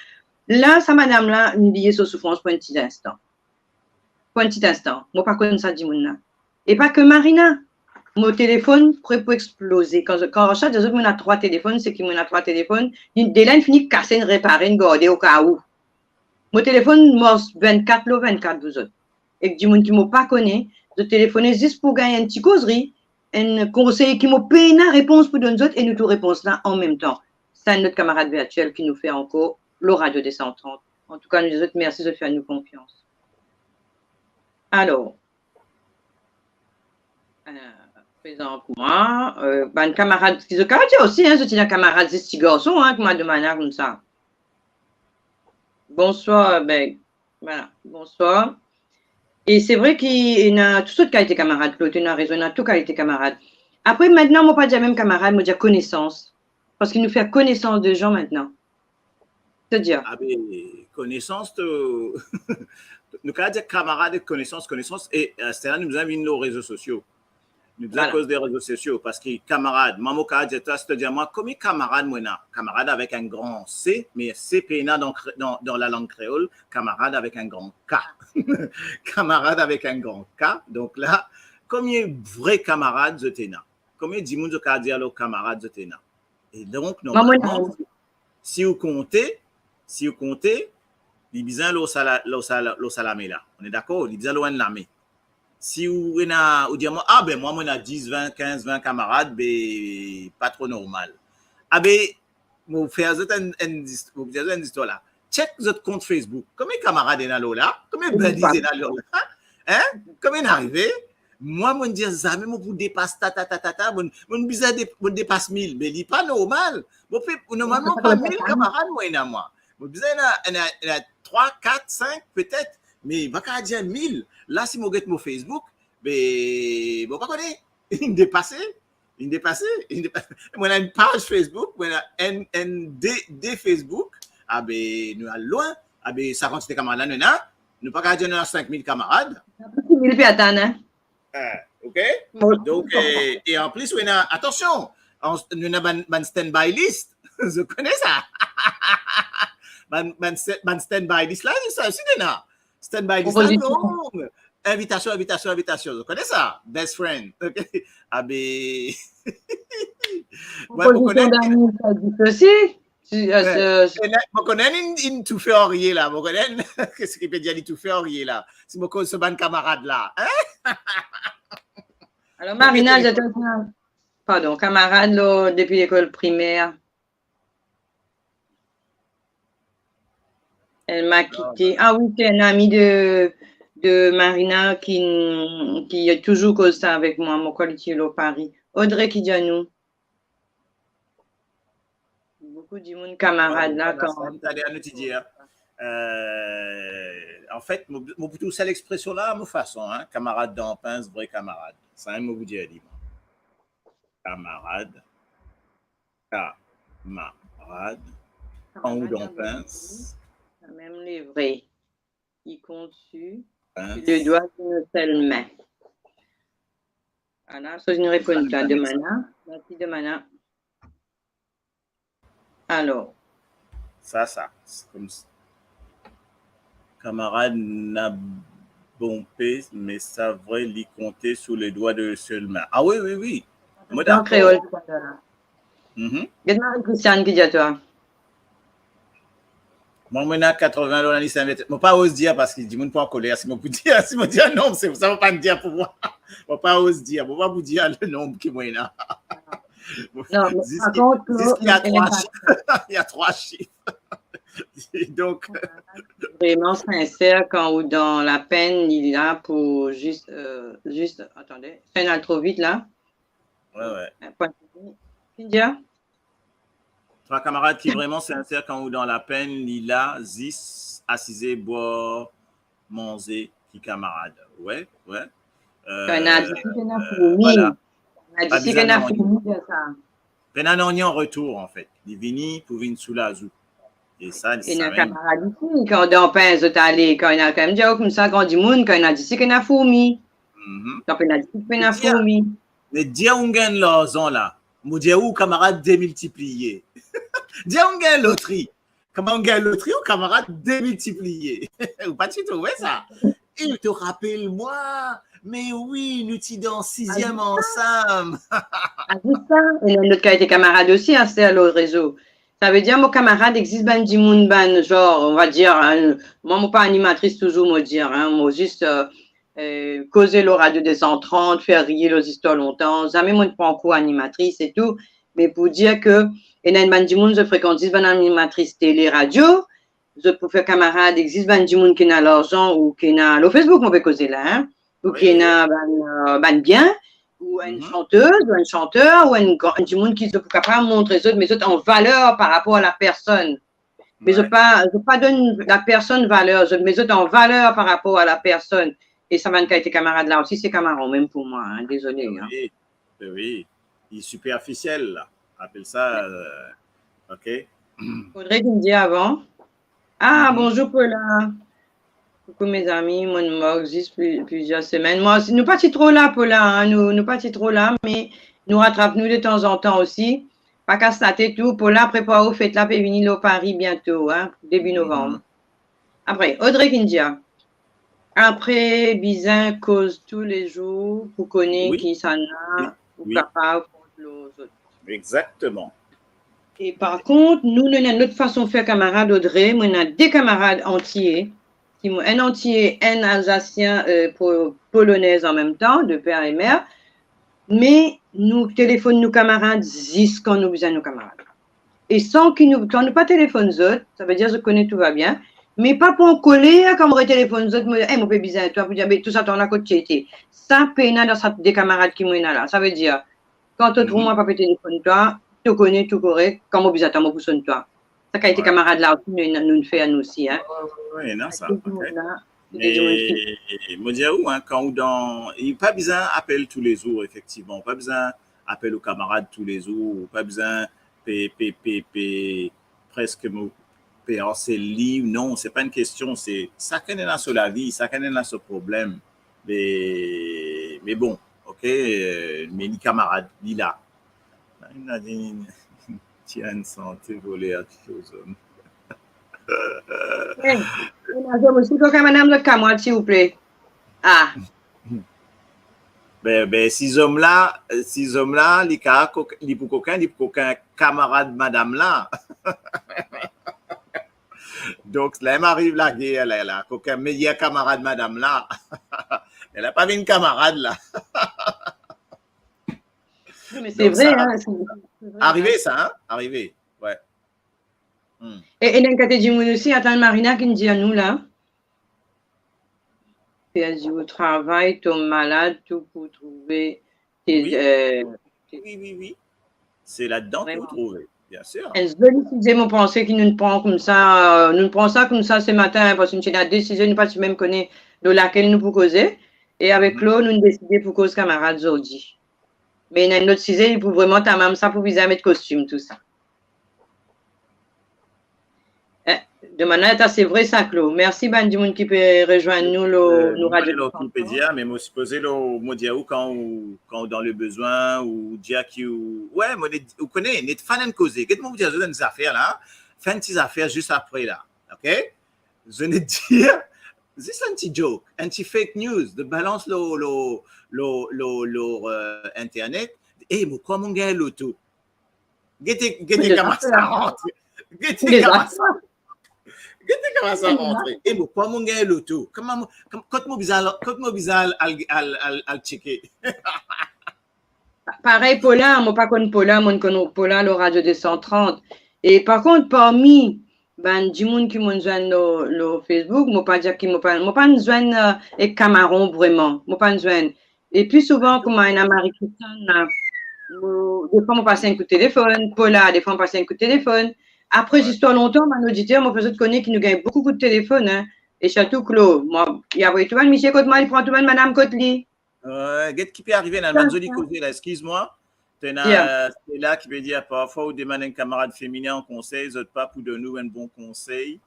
Là, sa madame-là, nous liait sa souffrance pour un petit instant. Pour un petit instant. Moi, pas connaître ça, dit mon nom. Et pas que Marina. Mon téléphone prêt pour exploser. Quand chaque des autres, on a 3 téléphones, c'est qu'on a 3 téléphones. Dès là, il finit casser, réparer, garder au cas où. Mon téléphone, moi, 24, le 24, vous autres. Et que du monde qui ne m'a pas connu, je téléphone juste pour gagner une petite causerie, un conseiller qui m'a payé une réponse pour nous autres et nous tout réponse là en même temps. C'est notre camarade virtuel qui nous fait encore le radio des 130. En tout cas, nous autres, merci de faire nous confiance. Alors, présent pour moi, un camarade, qui se caractère aussi, hein, c'est un camarade, c'est petit garçon, hein, qui m'a demandé comme ça. Bonsoir, ben, voilà, bonsoir. Et c'est vrai qu'il y a toutes sortes de qualités camarades, Claude, il a raison, il a toutes qualités camarades. Après, maintenant, moi, pas dire même camarade, moi, dire connaissance. Parce qu'il nous fait connaissance de gens maintenant. C'est-à-dire. Ah, ben, connaissance, nous, quand dire camarade, connaissance, et c'est là, nous avons mis nos réseaux sociaux. Nous à cause des réseaux sociaux, parce que camarade, maman, c'est-à-dire moi, comme camarade, moi, camarade avec un grand C, mais C, péna dans la langue créole, camarade avec un grand K. Camarade avec un grand K. Donc là, combien vrai camarade je t'ai? Combien de monde je dire aux camarades je t'ai? Et donc, normalement, si vous comptez, il bizarre l'eau salamé là. On est d'accord? Il bizarre l'eau en lamé. Si vous dites, ah ben moi, on a 10, 20, 15, 20 camarades, ben pas trop normal. Ah ben, vous faites une histoire là. Check votre compte Facebook. Combien de camarades est là? Combien de buddies est là? Hein? Combien d'arrivés? Moi, je dis, ça, même pour dépasser, je dépasse 1000, mais il n'est pas normal. Normalement, pas 1000 camarades, moi. Je dis, il y a 3, 4, 5, peut-être, mais il va pas dire 1000. Là, si je regarde mon Facebook, je ne pas connaître. Il dépasse. Moi, on a une page Facebook, on a un Facebook, ah ben, nous allons loin, ah ben, ça continue camarades, nous pas dire 5000 camarades. 1000 puis attendre, hein? OK? Donc, et en plus, on a, attention, nous avons une stand-by list. Je connais ça. Une stand-by list là, ça aussi, stand-by list là, non. Invitation. Je connais ça. Best friend. OK? Ah, ben. Vous connaissez aussi? Je connais une tout fait orier là. Je connais qu'est-ce qu'il peut dire, une tout fait orier là. Si je connais ce bon camarade là. Alors, Marina, j'étais camarade là, depuis l'école primaire. Elle m'a quitté. Ah oui, c'est un ami de Marina qui est toujours comme ça avec moi, mon collègue au Paris. Audrey qui dit à nous. Beaucoup de monde camarades là. En fait, je peux utiliser l'expression là à ma façon. Hein? Camarade dans pince, vrai camarade. Ça, je vous dis. Camarade. Camarade. En ou dans pince. Même les vrais. Ils conçu le doigt d'une seule main. Alors, c'est une réponse de Mana. Merci de Mana. Alors. Ça. C'est comme ça. Camarade n'a bompé, mais ça vrai l'y compter sous les doigts de seule main. Ah oui. Moi, dans créole. Marie-Christiane qui dit à toi. Moi, je suis 80 ans, je ne pas ose dire parce qu'il dit, je ne pas en colère. Si je dis non, ça ne va pas me dire pour moi. Je ne pas ose dire. Je ne vais pas vous dire le nombre qui est là. Non, mais par contre, il y a 3 chiffres. Donc, vraiment sincère quand ou dans la peine, il est là pour juste attendez, c'est un trop vite là. Ouais. India? 3 camarades qui vraiment sincères quand ou dans la peine, Lila, Zis, Assisé, Bois, Manzé, qui camarade. Ouais. On a dit qu'on a fourmi. On a dit qu'on a fourmi de ça. Penan en retour en fait. Il vini pour venir sous la zou. Et ça, il y a un camarade ici, quand on pense de t'aller, quand on a quand même dit comme ça, quand on dit moun, quand on a dit qu'on a fourmi. Donc on a dit qu'on a fourmi. Mais dis on gagne l'argent là. Moi dis où camarade démultiplié. Dis on gagne loterie. Comment on gagne loterie ou camarade démultiplié. Ou pas tu trouves ça? Il te rappelle moi. Mais oui, nous t'y dans 6e ensemble. Juste ça. Et l'autre qui a été camarade aussi, c'est le réseau. Ça veut dire, mon camarade existe ban du monde, genre, on va dire, moi, je suis pas animatrice toujours, moi, dire, moi, juste causer le radio 230, faire rire les histoires longtemps, jamais moi, je prends cours animatrice et tout, mais pour dire que, il y a une ban du monde, je fréquente 10 ban animatrice télé, radio, je peux faire camarade, existe ban du monde qui a l'argent ou qui a le Facebook, on peut causer là, ou qui a ban bien, ou une chanteuse, ou un chanteur, ou du monde qui se peut pas montrer les autres, mais autres en valeur par rapport à la personne. Mais je ne pas donner la personne valeur, je mets autres en valeur par rapport à la personne. Et ça va être camarade là aussi, c'est camarade même pour moi, hein, désolé. Oui, il est superficiel là. Appelle ça, OK. Faudrait qu'il me dise avant. Ah, bonjour Paula. Coucou mes amis, moi nous existe plusieurs semaines. Moi aussi, nous pas si trop là, Paula, hein, nous pas si trop là, mais nous rattrapons de temps en temps aussi. Pas qu'à se tâter tout. Paula prépare au fête là, puis venir au Paris bientôt, hein, début novembre. Après, Audrey Kindia. Après, Bizin cause tous les jours pour connaître qui s'en a, pour capable contre les autres. Exactement. Et par contre, nous avons notre façon de faire camarade Audrey. Nous avons des camarades entiers. Un entier, un Alsacien polonais en même temps, de père et mère. Mais nous téléphonons nos camarades jusqu'à nous besoin nos camarades. Et sans qu'ils nous, quand nous pas téléphone autres, ça veut dire que je connais tout va bien. Mais pas pour en coller, quand on téléphone autres, moi, hey, mon bébé, toi, pour dire, mais tout ça, t'en as côté. Ça, peine dans des camarades qui m'ont là. Ça veut dire, quand tu trouves moi pas téléphone toi, tu connais tout correct, quand mon bébé, moi, pour son toi. Ça, quand été camarades là, nous fait à nous aussi, hein. Oui, non, ça. Mais, moi, dire où, hein, quand dans, il n'y a pas besoin d'appel tous les jours, effectivement. Pas besoin d'appel aux camarades tous les jours. Pas besoin presque c'est le livre. Non, c'est pas une question. C'est ça qu'on est là sur la vie, ça qu'on est là sur le problème. Mais bon, ok, mais les camarades, il est là. Il a dit, tiens, une santé volée à tous hommes. Aussi, madame le camarade, s'il vous plaît. Ah. Ben, ces hommes-là, les pour qu'aucun camarade madame là. Donc, là, elle m'arrive la guerre, là, qu'aucun meilleur camarade madame là. Elle n'a pas vu une camarade là. Mais c'est vrai, hein. Arrivé, ça, hein? Arrivé, ouais. Et dans le cas de aussi, attends, Marina qui nous dit à nous là. Elle dit au travail, tu es malade, tout pour trouver. Oui. C'est là-dedans que vous trouvez, bien sûr. Elle se veut mon pensée qui nous prend comme ça, nous prend ça comme ça ce matin, parce que c'est la décision, nous pas même connaître de laquelle nous pouvons causer. Et avec l'eau, nous décidons pour cause camarade aujourd'hui. Mais dans notre sujet, il faut vraiment ta maman ça pour viser mettre costume, tout ça. De manière c'est vrai ça, Claude. Merci, ben, du monde qui peut rejoindre nous, nos radios. Mais moi, supposé, moi, dire quand dans le besoin, ou dire qui, ouais, moi, vous connaissez, n'est fan de causer. Qu'est-ce que vous dire, je donne des affaires, là, fin de ces affaires juste après, là, ok? Je ne dire, c'est un petit joke, un petit fake news, de balance Internet, et moi, quoi, mon gars, l'auto? Qu'est-ce comment ça rentre? Qu'est-ce comment ça rentre? Et pourquoi mon gars l'auto? Comment quand moi bizarre al checker. Pareil Paula, moi pas connais Paula, moi connais Paula le radio 230. Et par contre parmi ben du monde qui m'ont joint le Facebook, moi pas dire qui moi pas joindre et Camaron vraiment, moi pas joindre. Et puis souvent comme une Marie-Christiane des fois on passe un coup de téléphone, Paula des fois on passe un coup de téléphone. Après, histoire longtemps, mon auditeur, mon faisait connaître qui nous gagne beaucoup de téléphone, hein. Et surtout, Claude, moi, il y a tout le monde, monsieur Côte-moi, il prend tout le monde, madame Côte-Ly. Qu'est-ce qui peut arriver dans le joli côté, là, excuse-moi. C'est là qui veut dire parfois, ou demande un camarade féminin en conseil, ils pas pour donner nous un bon conseil,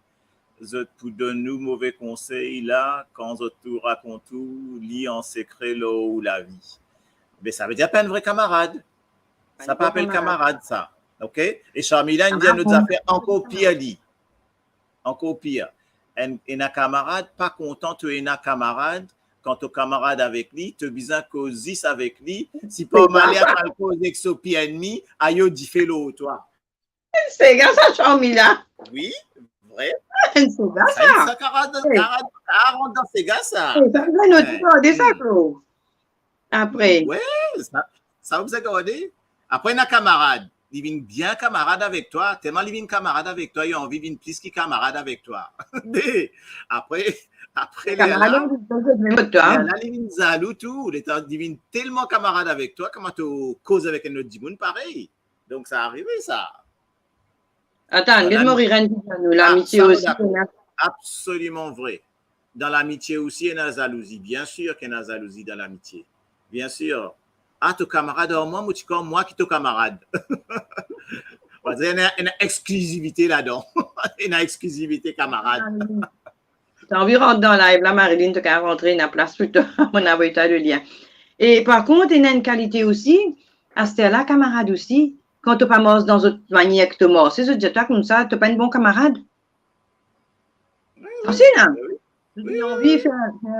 ils pour donner nous mauvais conseil, là, quand ils tout racontent tout, lit en secret l'eau ou la vie. Mais ça veut dire pas un vrai camarade. Ça pas appelle camarade, ça. OK? Et Charmila, il dit à nos affaires encore pire. Encore pire. Et un camarade, pas content, tu es un camarade, quand tu es camarade avec lui, tu as besoin causer avec lui. Si pas mal à cause avec son ennemi, aïe, dit fait l'eau, toi. C'est gars ça, Charmila. Oui, vrai. C'est gars ça. C'est camarade dans ces gars ça. C'est ça, Claude. Après. Ouais, ça vous a gardé. Après, un camarade. Il vient bien camarade avec toi, tellement il vient camarade avec toi, il a envie de plus qu'il camarade avec toi. Mais après là, il vient zalou tout, il vient tellement camarade avec toi, comment tu causes avec un autre dimon pareil. Donc ça arrive ça. Attends, il mourir l'amitié aussi. Absolument vrai. Dans l'amitié aussi, il y a une jalousie. Bien sûr qu'il y a une jalousie dans l'amitié. Bien sûr. Ah, ton camarade, moi qui ton camarade. Il y a une exclusivité là-dedans. Une exclusivité camarade. envie de rentrer dans live, là, Marilyn, tu as rentré dans la place plutôt, on a envoyé le lien. Et par contre, il y a une qualité aussi, à ce là camarade aussi, quand tu n'es pas mort dans une manière que tu es mort, c'est ce que tu as comme ça, tu n'es pas un bon camarade. Aussi, là. Tu as envie de faire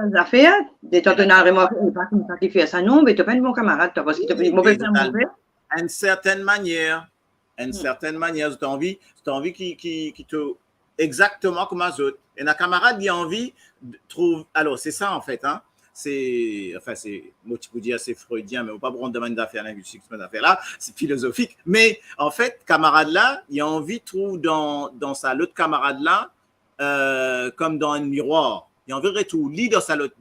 des affaires, des partenaires pas comme ça qui fait ça, non, mais tu n'es pas un bon camarade, parce que tu es mauvais faire mauvais. D'une certaine manière, tu as envie qui te exactement comme les autres. Et un camarade qui a envie de trouver. Alors, c'est ça en fait, hein. Enfin, moi, tu peux dire c'est freudien, mais on ne va pas prendre domaine d'affaires linguistiques, cette affaire-là, c'est philosophique. Mais en fait, camarade-là, il a envie de trouver dans l'autre camarade-là, comme dans un miroir. Il a envie de tout lit dans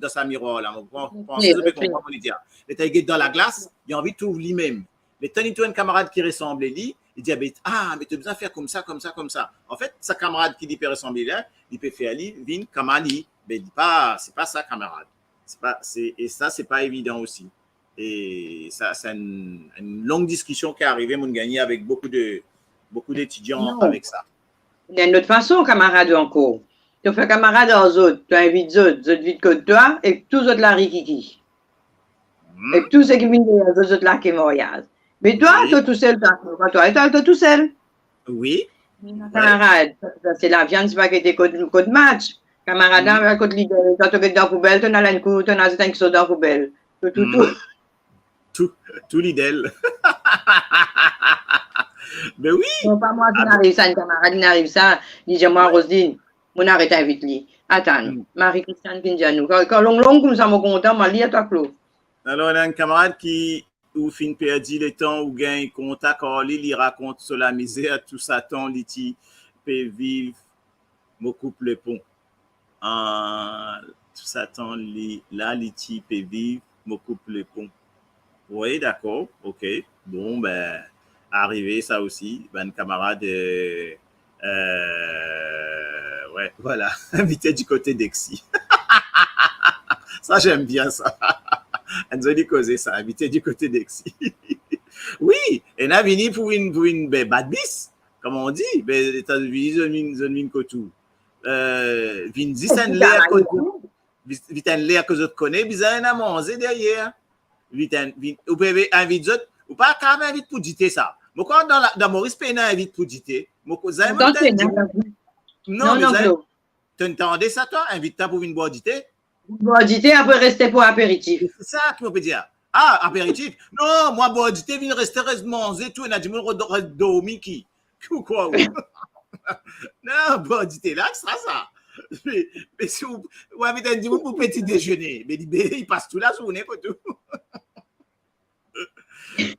sa miroir, là. On pense que dire. Il est dans la glace, il a envie de tout lui-même. Mais tu as un camarade qui ressemble à lui, il dit, mais tu as besoin de faire comme ça, comme ça, comme ça. En fait, sa camarade qui peut ressembler là, il peut faire lui, vin, kamali. Mais c'est pas ça, camarade. Et ça, c'est pas évident aussi. Et ça, c'est une longue discussion qui est arrivée, mon gagné, avec beaucoup d'étudiants avec ça. Il y a une autre façon, camarade, encore. Tu fais camarade aux autres, tu invites les autres vides que toi, et tous les autres là, rikiki. Et tous ceux qui viennent des autres là, qui voyagent. Mais toi, tu es tout seul, toi, tu es tout seul. Oui. Camarade, c'est la viande spaghetti code match. Camarade, là, quand tu es dans la poubelle, tu as un coup, tu as un qui dans la poubelle. Tout l'idéal. Mais oui. Non, pas moi qui n'arrive ça, une camarade qui n'arrive ça. Il dit, moi, Roselyne, mon arrête invite lui. Attends, Marie-Christiane qui dit nous. Quand long comme ça, mon content, m'a dit à toi, Claude. Alors, on a un camarade qui, ou fin perdu le temps, ou gagne contact, il raconte sur la misère, tout ça, il peut vivre, me coupe le pont. Tout ça, là, il peut vivre, me coupe le pont. Oui, d'accord, ok. Bon, ben, arrivé, ça aussi, ben, camarade, ouais, voilà, invité du côté d'Exi. Ça, j'aime bien ça. On a causé ça, invité du côté d'Exi. Oui, et on a venu pour une bad bis, comme on dit, ben, les États-Unis, zone kotou. Vin dit, c'est un l'air que vous connaissez, bizarre, on a mangé derrière. Vous pouvez inviter, ou pas quand même invite pour dire ça. Mais quand dans Maurice Pénin invite pour dire, non, tu entendais ça, toi? Invite-toi pour une boire d'ité? Boire d'ité, après rester pour apéritif. C'est ça qu'on peut dire. Ah, apéritif? Non, moi, boire d'ité, vient rester manger tout, et a dit, moi, dormir qui? Ou quoi? Non, boire d'ité, là, ce sera ça. Mais si vous avez dit pour petit déjeuner, mais il passe tout la journée pour tout.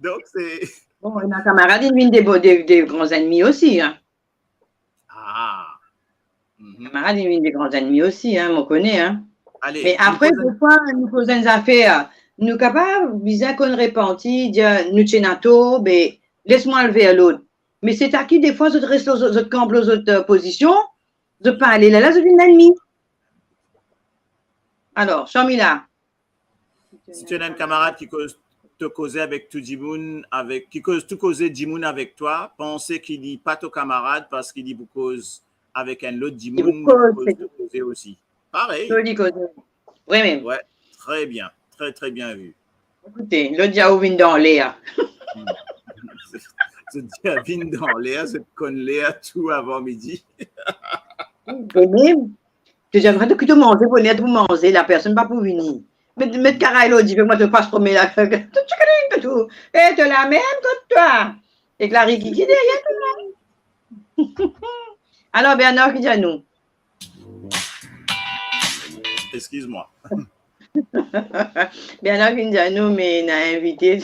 Donc, c'est. Bon, il y a un camarade, il vient des grands ennemis aussi. Hein. Ah. Camarade, il vient des grands ennemis aussi, hein, on connaît. Hein. Allez, mais après, des fois, nous faisons des affaires. Nous sommes capables, bizarre qu'on répantit, nous tchenato, mais laisse-moi lever à l'autre. Mais c'est à qui, des fois, je reste aux autres camps, aux autres positions. Je peux aller là, je viens d'ennemi. Alors, Chamila. Si tu as un camarade qui te causait avec tout Djimoun, qui cause tout causer Djimoun avec toi, pensez qu'il dit pas ton camarade parce qu'il dit vous cause avec un autre Djimoun, vous causer aussi. Pareil. Oui, même. Ouais, très bien. Très, très bien vu. Écoutez, l'autre dia vient dans l'air. Ce dia vient dans l'air, ce con l'air tout avant midi. Même, j'aimerais que tu manges, pour manger, la personne pas pour venir. Mais Caraïlo dit, moi, je passe pour mes là. Et tu la même que toi. Et Clary qui dit derrière toi. Alors, Bernard, qui dit à nous? Excuse-moi. Bernard qui dit à nous, mais il a invité,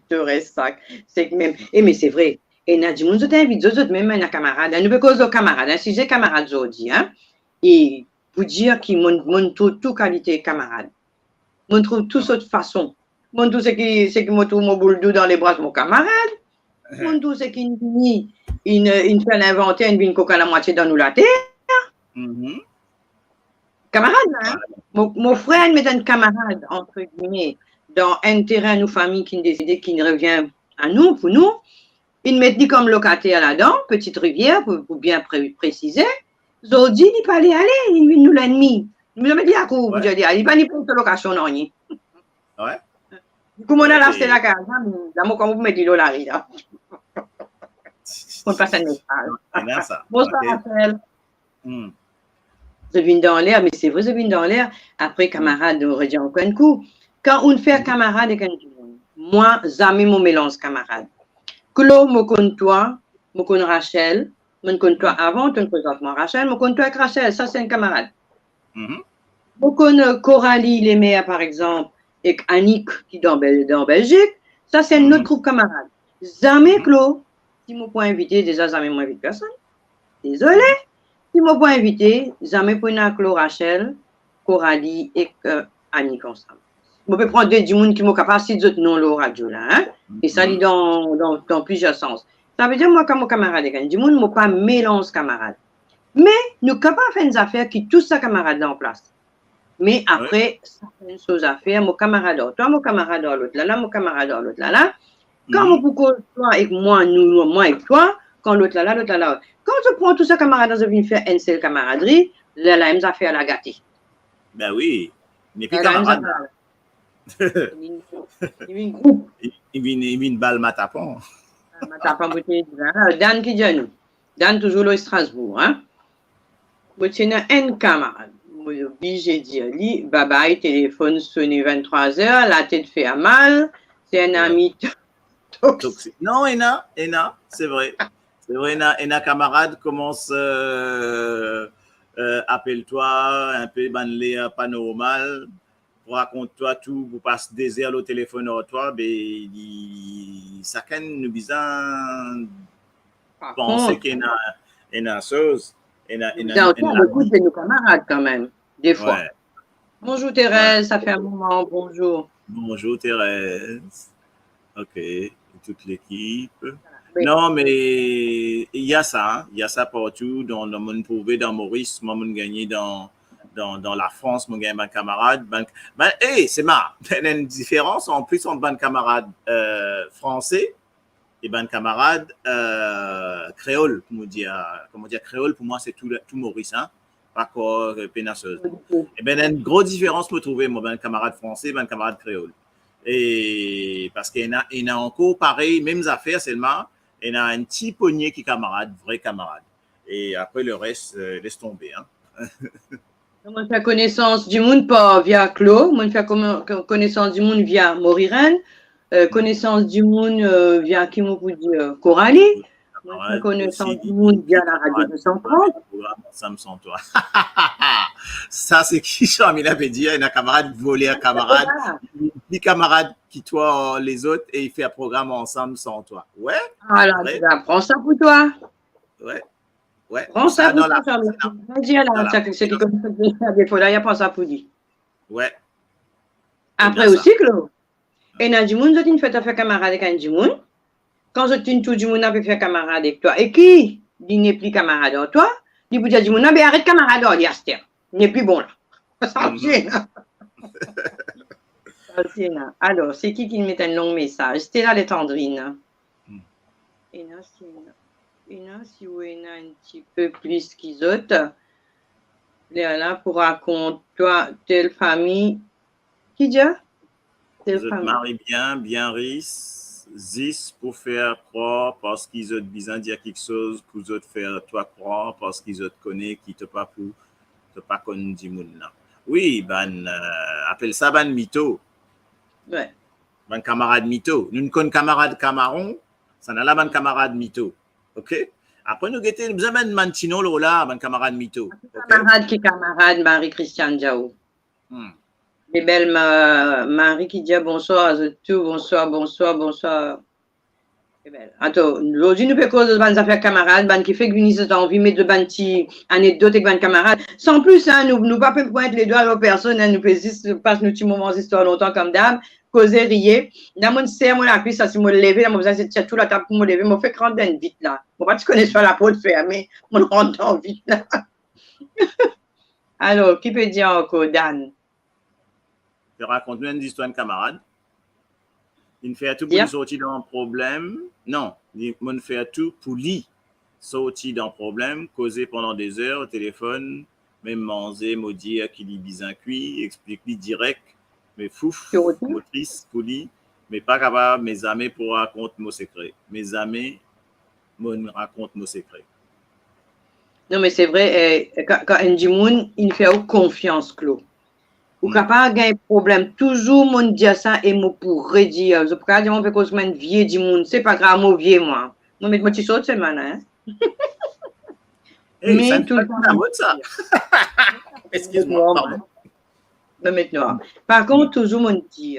tu restes sac. C'est même. Et mais c'est vrai. Et il a dit, je t'invite, je même un camarade. Nous peut causer aux camarades. Si j'ai camarade aujourd'hui, hein, et pour dire qu'il montre toute qualité camarade. On trouve toute autre façon. On tout ce qui me trouve mon boule d'eau dans les bras de mon camarade. On tout ce qui il fait l'inventaire, une coca à la moitié dans nous la terre. Camarade, hein? Mon frère met un camarade, entre guillemets, dans un terrain, nous, famille, qui décide, qui revient à nous, pour nous. Il met dit comme locataire là-dedans, petite rivière, pour bien préciser. Zodi, il pas aller, il nous l'ennemi. Nous avons dit à quoi, vous Ouais. dire, il va ni pour location, non, ni. Ouais. Du coup, on a Ouais, acheté et- la case, là, moi, comme vous mettez $, là. On passe un message. Il y en a ça. Bonsoir, Ok. Raphaël. Hmm. Je viens dans l'air, mais c'est vrai, je viens dans l'air. Après, camarade, on redit encore un coup. Quand on fait camarade avec un monde, moi, jamais mon mélange camarade. Claude, me compte toi, me compte Rachel, me compte toi avant, tu me présentes moi Rachel, me compte toi avec Rachel, ça c'est un camarade. Mhm. Me compte Coralie Lémère, par exemple, et Annick qui est dans Belgique, ça c'est un autre groupe camarade. Jamais Claude, si je ne peux inviter, déjà jamais moi invite personne. Désolé. Si je peux inviter, jamais pour une Claude Rachel, Coralie et Annick ensemble. Je peux prendre du monde qui m'a capacité d'autres noms au radio là, hein? Et ça dit dans plusieurs sens. Ça veut dire, moi, comme mon camarade, du monde, moi, pas mélange camarade. Mais, nous sommes capables de faire des affaires qui tous ces camarades là en place. Mais après, ça fait une chose à faire, mon camarade, toi, mon camarade, l'autre là, mon camarade, l'autre là. Quand mon pourquoi toi avec moi, moi avec toi, quand l'autre là, l'autre là. Quand je prends tous ces camarades, je viens faire une seule camaraderie, là, là, ils ont fait à la gâter. Ben oui. Il n'est plus Là, camarade. il y a un groupe. Il vient une balle matapon. Dan qui dit nous. Dan toujours au Strasbourg. Hein? Moi, tu as un camarade. Moi, obligé de dire, lui, bye bye, téléphone sonné 23h, la tête fait mal. C'est un ami toxique. Non, Ena, c'est vrai. C'est vrai, Ena camarade commence, appelle-toi, un peu banlé, pas normal, raconte-toi tout, vous passez des heures au téléphone au toi, mais ça quand nous besoin penser qu'il y a une chose. Nous avons beaucoup de nos camarades quand même, des fois. Ouais. Bonjour Thérèse, ça fait un moment, bonjour. Bonjour Thérèse. Ok, toute l'équipe. Oui. Non, mais il y a ça partout. Dans le monde prouvé, dans Maurice, moi, je gagné dans la France, je gagne un camarade. C'est marrant. Il y a une différence en plus entre un camarade français et un camarade créole. Comment dire créole, pour moi, c'est tout Maurice, hein? Pas quoi pénasseuse. Et bien, il y a une grosse différence pour trouver moi, un camarade français et un camarade créole. Et parce qu'il y a encore pareil, mêmes affaires seulement, il y a un petit poignet qui est camarade, vrai camarade. Et après le reste, laisse tomber. Hein. On fait connaissance du monde pas via Claude, on fait connaissance du monde via Moriren, connaissance du monde via qui vous dit Coralie, on fait connaissance du monde via la radio 230. Ensemble sans toi. Ça, c'est qui Charmila avait dit, il y a un camarade volé un camarade, des camarades qui toi les autres et il fait un programme ensemble sans toi. Ouais. Alors, tu prends ça pour toi. Ouais. Ouais. Prends ça pour toi, Charmila. Dis à la ceux qui connaissent des fois là, il y a pas ça pour dire. Ouais. Après aussi, Claude. Et dans du monde, je t'ai fait faire camarade avec un du monde. Quand je t'ai tout du monde, on peut faire camarade avec toi. Et qui n'est plus camarade avec toi? Il vous dit du monde, mais arrête camarade, il y a Esther. Il n'est plus bon là. Ça là. Alors, c'est qui met un long message? C'était là les tendrines. Et là, si vous avez un petit peu plus qu'ils autres, là, pour raconter toi, telle famille. Qui dit? Ils ont marié bien riche, zis pour faire croire parce qu'ils ont besoin de dire quelque chose pour vous faire toi croire parce qu'ils ont connaissent qui te pas pour te pas connu du monde là. Oui, appelle ça ban mytho. Ouais. Ban camarade mytho. Nous connaissons camarade Camaron, ça n'a là ban camarade mytho. OK? Après nous guetter nous amène Mantino là ban camarade mytho. Camarade qui camarade Marie-Christiane Diao. Les belles Marie qui dit bonsoir à tout, bonsoir. Attends, aujourd'hui, nous pouvons cause de bonnes affaires camarades, qui fait que nous avons envie de mettre de bonnes anecdotes avec bonnes camarades. Sans plus, hein, nous ne pouvons pas pointer les doigts aux personnes, hein, nous pouvons juste passer nos petits moments d'histoire longtemps comme d'hab, causer, rier. Dans mon serre, la cuisse, ça, si je me lever, dans mon besoin, c'est tout la table pour me lever, je fais rentrer vite là. Moi, pas tu connais pas la peau de fer, mais je rentre vite là. Alors, qui peut dire encore, Dan? Je raconte une histoire de camarade. Il fait tout pour lui sortir d'un problème. Non, il fait tout pour lui sorti d'un problème, causer pendant des heures au téléphone, même manger, me dire qu'il y bizin cuit, explique-lui direct, mais fouf, motrice, poli, mais pas capable, mes amis pour raconter mon secret. Mes amis me racontent mon secret. Non, mais c'est vrai, quand on dit moun, il fait confiance, Claude. Ou capable de gagner problème, toujours mon dit ça et moi pourrais dire, je pourrais dire, on fait cause de vieux du monde, c'est pas grave, moi vieux, moi. Moi, mais moi, tu sautes, c'est mal, hein. Hey, mais tout le temps. Ça. Excuse-moi, pardon. Non, maintenant. Par contre, toujours mon dit,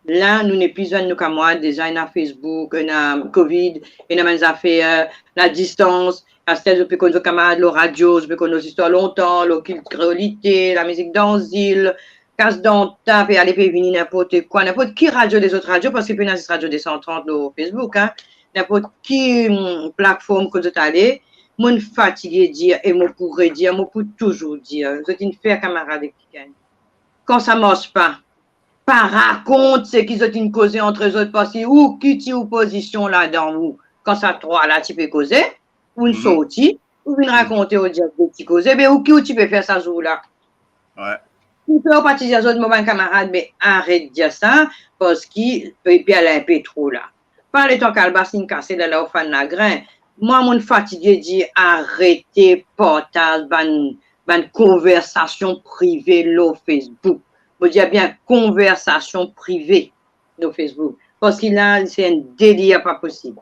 là, nous n'avons plus besoin de nous comme moi, déjà, il y a Facebook, il y a Covid, il y a des affaires, la distance. Je peux connaître camarades, la radio, je peux connaître l'histoire longtemps, la culturalité, la musique d'asile, casse dans tape et aller venir n'importe quoi, n'importe qui radio des autres radios, parce qu'il y a une radio des 130 sur Facebook, hein, n'importe qui plateforme que vous allez, mon fatigué dire, et moi pourrais dire, moi pour toujours dire, vous êtes une faire camarade qui gagne. Quand ça marche pas raconte ce qu'ils ont une cause entre eux autres, parce que ou qui tire opposition là-dedans, ou quand ça trois là, tu peux causer, ou une sortie, ou une raconter au diable de petit cause, mais ou qui tu peux faire ça jour-là. Ouais. Tu peux partir aux autres moments camarades, mais arrête de dire ça, parce qu'il peut y aller un peu trop là. Parlez ton calbasine cassé de là au fan la grain. Moi, mon fatigué dit arrêtez partage, ban conversation privée sur Facebook. Je dis bien conversation privée sur Facebook. Parce qu'il a, c'est un délire pas possible.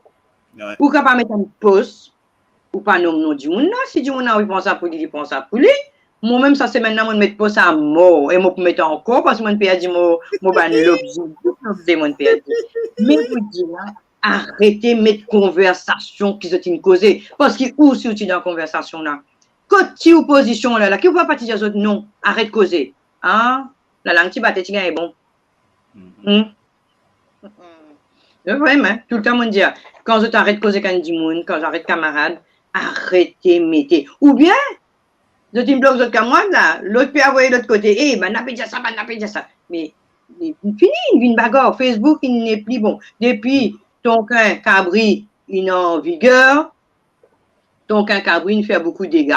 Ouais. Ou quand pas mettre un post, ou pas nom du monde, si du monde a pense à pour lui, il pense à pour lui. Moi-même, ça c'est maintenant, je mets post à mort. Et moi, je mettre encore, parce que mon père dit, moi, ban l'objet, mon père dit. Mais vous dites, arrêtez de mettre conversation qui sont une cause. Parce que où si tu es dans la conversation là? Quand tu es en position là, qui ne va pas te dire aux autres, non, arrête de causer. Hein? La langue qui bat, tu est bon. Vraiment, tout le temps, on dit, quand je t'arrête de causer quand du monde, quand j'arrête camarade, arrêtez, mettez. Ou bien, je te bloque l'autre camarade là, l'autre peut avoir l'autre côté, eh, ben, n'a pas dit ça, ben, n'a pas dit ça. Mais, fini, une bagarre. Facebook, il n'est plus bon. Depuis, ton qu'un cabri, il est en vigueur, ton qu'un cabri, il fait beaucoup de dégâts.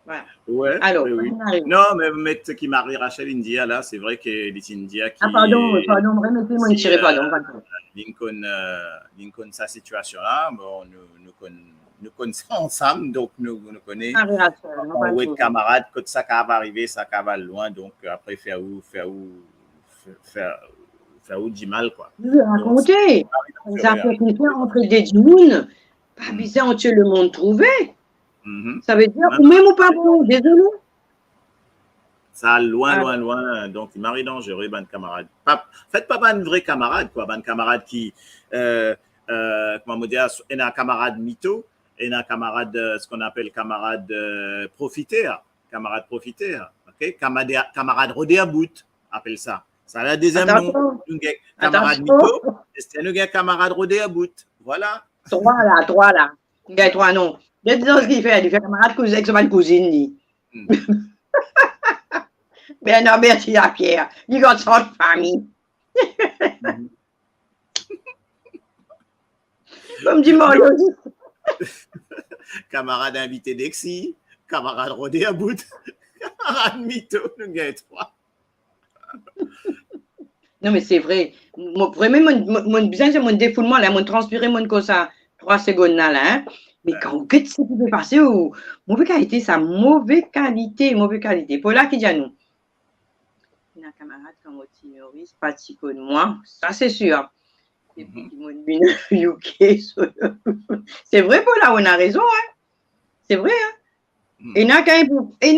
Voilà. Ouais, alors, oui. Non, mais ce qui m'arrive, Rachel India, là, c'est vrai que les India qui. Ah, pardon, remettez-moi une tirée, pardon. Lincoln, sa situation là, bon, nous connaissons ensemble, donc nous connaissons. Oui, camarades, quand ça va arriver, ça va loin, donc après, faire où du mal, quoi. Je vais raconter. Les affaires qu'on fait entre des djounes, pas bizarre, on tue le monde trouvé. Ça veut dire, ou même ou pas bon, désolé. Ça, loin. Donc, il m'arrive dangereux, ban camarade. Faites pas ban vrai camarade, quoi. Ban camarade qui, comment dire, est un camarade mytho, est un camarade, ce qu'on appelle camarade profiteur. Camarade profiteur. OK? Camarade rodé à bout, appelle ça. Ça a le deuxième nom. Camarade mytho, c'est un camarade rodé à bout. Voilà. Trois là. Il y a trois noms. Il y a des choses qu'il fait camarade avec sa cousine. Ben non, merci à Pierre. Il a son famille. Comme dit Mario. Camarade invité d'Exi, camarade rodé à bout, camarade mytho, nous gagnons trois. Non, mais c'est vrai. Vraiment, mon besoin, c'est mon défoulement, là, mon transpirer, mon comme ça, 3 secondes là, hein. Mais quand on regarde ce qui peut passer, mauvaise qualité, ça, mauvaise qualité. Pour là, qui dit à nous, il y a un camarade comme Maurice, pas de de moi, ça c'est sûr. Et puis, il UK. C'est vrai, pour là, on a raison, hein. C'est vrai, hein. Et il y